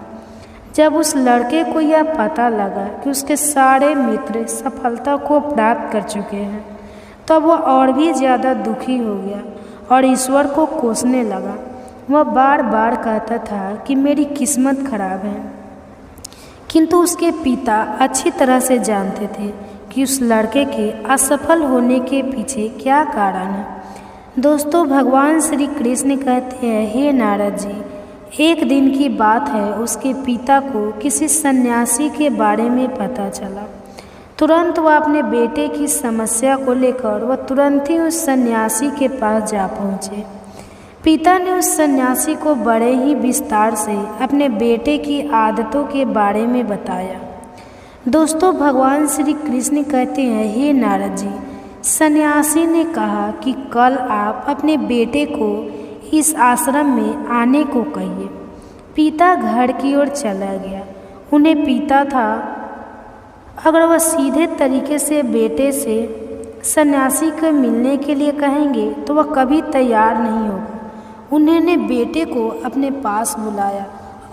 जब उस लड़के को यह पता लगा कि उसके सारे मित्र सफलता को प्राप्त कर चुके हैं, तब वह और भी ज़्यादा दुखी हो गया और ईश्वर को कोसने लगा। वह बार बार कहता था कि मेरी किस्मत खराब है, किंतु उसके पिता अच्छी तरह से जानते थे कि उस लड़के के असफल होने के पीछे क्या कारण है। दोस्तों, भगवान श्री कृष्ण कहते हैं, हे नारद जी, एक दिन की बात है, उसके पिता को किसी सन्यासी के बारे में पता चला। तुरंत वह अपने बेटे की समस्या को लेकर वह तुरंत ही उस सन्यासी के पास जा पहुँचे। पिता ने उस सन्यासी को बड़े ही विस्तार से अपने बेटे की आदतों के बारे में बताया। दोस्तों, भगवान श्री कृष्ण कहते हैं, हे नारद जी, सन्यासी ने कहा कि कल आप अपने बेटे को इस आश्रम में आने को कहिए। पिता घर की ओर चला गया। उन्हें पीता था अगर वह सीधे तरीके से बेटे से सन्यासी को मिलने के लिए कहेंगे तो वह कभी तैयार नहीं होगा। उन्होंने बेटे को अपने पास बुलाया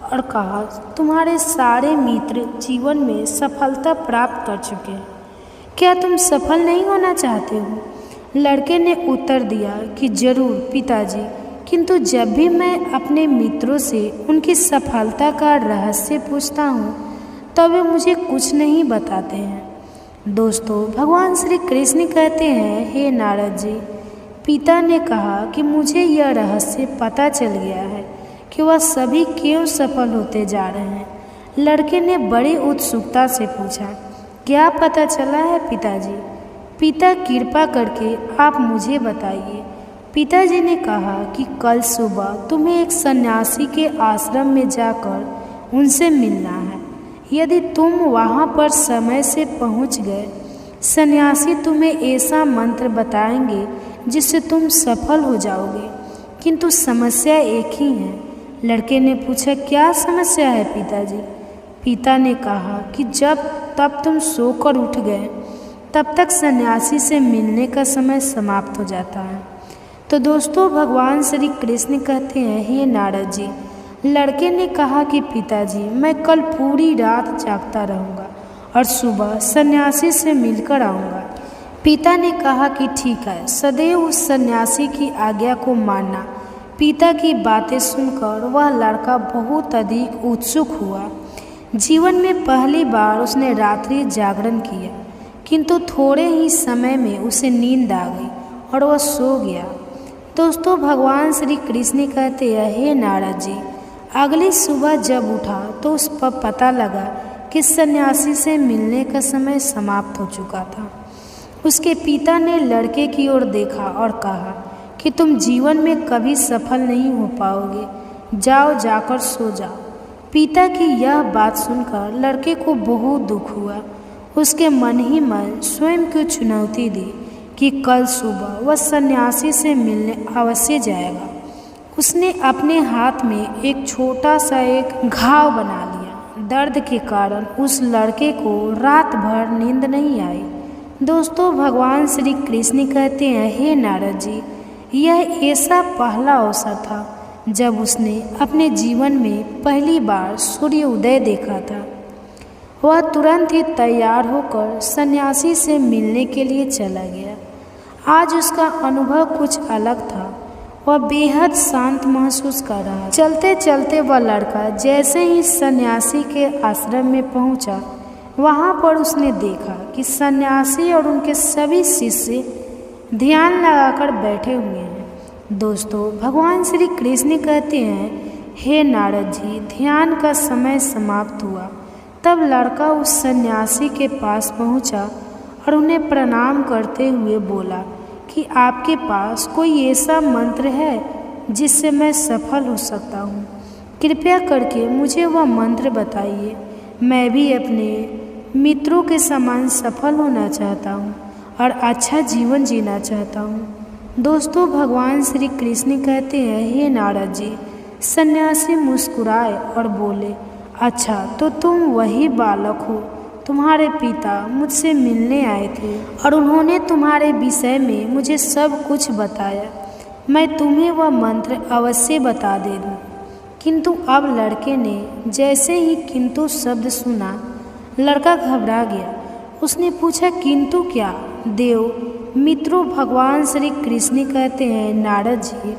और कहा, तुम्हारे सारे मित्र जीवन में सफलता प्राप्त कर चुके हैं, क्या तुम सफल नहीं होना चाहते हो? लड़के ने उत्तर दिया कि जरूर पिताजी, किंतु जब भी मैं अपने मित्रों से उनकी सफलता का रहस्य पूछता हूँ तब वे मुझे कुछ नहीं बताते हैं। दोस्तों, भगवान श्री कृष्ण कहते हैं, हे नारद जी, पिता ने कहा कि मुझे यह रहस्य पता चल गया है कि वह सभी क्यों सफल होते जा रहे हैं। लड़के ने बड़ी उत्सुकता से पूछा, क्या पता चला है पिताजी? पिता, कृपा करके आप मुझे बताइए। पिताजी ने कहा कि कल सुबह तुम्हें एक सन्यासी के आश्रम में जाकर उनसे मिलना है। यदि तुम वहाँ पर समय से पहुँच गए, सन्यासी तुम्हें ऐसा मंत्र बताएंगे जिससे तुम सफल हो जाओगे, किंतु समस्या एक ही है। लड़के ने पूछा, क्या समस्या है पिताजी? पिता ने कहा कि जब तब तुम सोकर उठ गए तब तक सन्यासी से मिलने का समय समाप्त हो जाता है। तो दोस्तों, भगवान श्री कृष्ण कहते हैं, हे नारद जी, लड़के ने कहा कि पिताजी, मैं कल पूरी रात जागता रहूँगा और सुबह सन्यासी से मिलकर आऊँगा। पिता ने कहा कि ठीक है, सदैव उस सन्यासी की आज्ञा को मानना। पिता की बातें सुनकर वह लड़का बहुत अधिक उत्सुक हुआ। जीवन में पहली बार उसने रात्रि जागरण किया, किंतु थोड़े ही समय में उसे नींद आ गई और वह सो गया। दोस्तों, भगवान श्री कृष्ण कहते हैं, हे नारद जी, अगली सुबह जब उठा तो उस पर पता लगा कि सन्यासी से मिलने का समय समाप्त हो चुका था। उसके पिता ने लड़के की ओर देखा और कहा कि तुम जीवन में कभी सफल नहीं हो पाओगे, जाओ, जाकर सो जाओ। पिता की यह बात सुनकर लड़के को बहुत दुख हुआ। उसके मन ही मन स्वयं को चुनौती दी कि कल सुबह वह सन्यासी से मिलने अवश्य जाएगा। उसने अपने हाथ में एक छोटा सा एक घाव बना लिया। दर्द के कारण उस लड़के को रात भर नींद नहीं आई। दोस्तों, भगवान श्री कृष्ण कहते हैं, हे नारद जी, यह ऐसा पहला अवसर था जब उसने अपने जीवन में पहली बार सूर्य उदय देखा था। वह तुरंत ही तैयार होकर सन्यासी से मिलने के लिए चला गया। आज उसका अनुभव कुछ अलग था। वह बेहद शांत महसूस कर रहा। चलते चलते वह लड़का जैसे ही सन्यासी के आश्रम में पहुंचा, वहां पर उसने देखा कि सन्यासी और उनके सभी शिष्य ध्यान लगाकर बैठे हुए हैं। दोस्तों, भगवान श्री कृष्ण कहते हैं, हे नारद जी, ध्यान का समय समाप्त हुआ। तब लड़का उस सन्यासी के पास पहुंचा और उन्हें प्रणाम करते हुए बोला कि आपके पास कोई ऐसा मंत्र है जिससे मैं सफल हो सकता हूँ? कृपया करके मुझे वह मंत्र बताइए। मैं भी अपने मित्रों के समान सफल होना चाहता हूँ और अच्छा जीवन जीना चाहता हूँ। दोस्तों, भगवान श्री कृष्ण कहते हैं, हे नारद जी, सन्यासी मुस्कुराए और बोले, अच्छा, तो तुम वही बालक हो। तुम्हारे पिता मुझसे मिलने आए थे और उन्होंने तुम्हारे विषय में मुझे सब कुछ बताया। मैं तुम्हें वह मंत्र अवश्य बता दे दूँ। किंतु अब लड़के ने जैसे ही किंतु शब्द सुना, लड़का घबरा गया। उसने पूछा, किंतु क्या? देव मित्रों, भगवान श्री कृष्ण कहते हैं, नारद जी,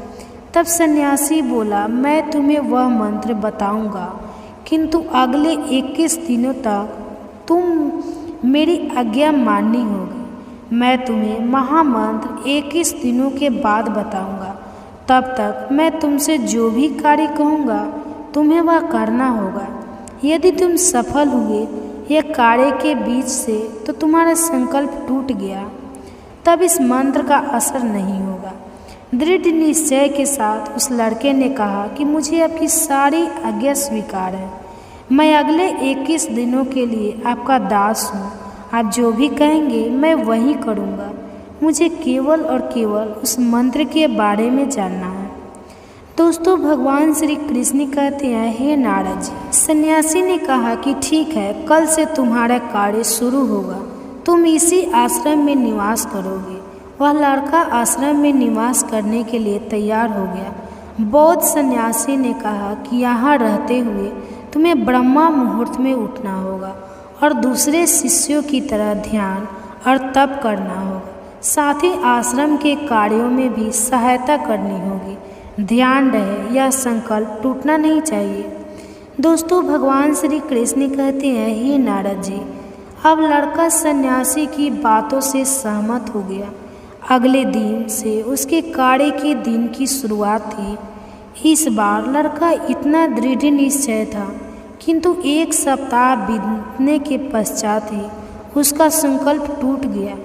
तब सन्यासी बोला, मैं तुम्हें वह मंत्र बताऊंगा, किंतु अगले 21 दिनों तक तुम मेरी आज्ञा माननी होगी। मैं तुम्हें महामंत्र 21 दिनों के बाद बताऊंगा। तब तक मैं तुमसे जो भी कार्य कहूँगा तुम्हें वह करना होगा। यदि तुम सफल हुए या कार्य के बीच से तो तुम्हारा संकल्प टूट गया, तब इस मंत्र का असर नहीं होगा। दृढ़ निश्चय के साथ उस लड़के ने कहा कि मुझे आपकी सारी आज्ञा स्वीकार है। मैं अगले 21 दिनों के लिए आपका दास हूँ। आप जो भी कहेंगे मैं वही करूँगा। मुझे केवल और केवल उस मंत्र के बारे में जानना है। दोस्तों भगवान श्री कृष्ण कहते हैं, हे नारद जी, सन्यासी ने कहा कि ठीक है, कल से तुम्हारा कार्य शुरू होगा, तुम इसी आश्रम में निवास करोगे। वह लड़का आश्रम में निवास करने के लिए तैयार हो गया। बौद्ध सन्यासी ने कहा कि यहाँ रहते हुए तुम्हें ब्रह्मा मुहूर्त में उठना होगा और दूसरे शिष्यों की तरह ध्यान और तप करना होगा। साथ ही आश्रम के कार्यों में भी सहायता करनी होगी। ध्यान रहे, यह संकल्प टूटना नहीं चाहिए। दोस्तों भगवान श्री कृष्ण कहते हैं, हे नारद जी, अब लड़का सन्यासी की बातों से सहमत हो गया। अगले दिन से उसके कार्य के दिन की शुरुआत थी। इस बार लड़का इतना दृढ़ निश्चय था, किंतु 1 सप्ताह बीतने के पश्चात ही उसका संकल्प टूट गया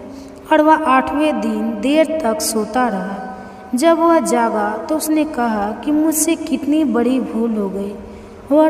और वह 8वें दिन देर तक सोता रहा। जब वह जागा तो उसने कहा कि मुझसे कितनी बड़ी भूल हो गई। वह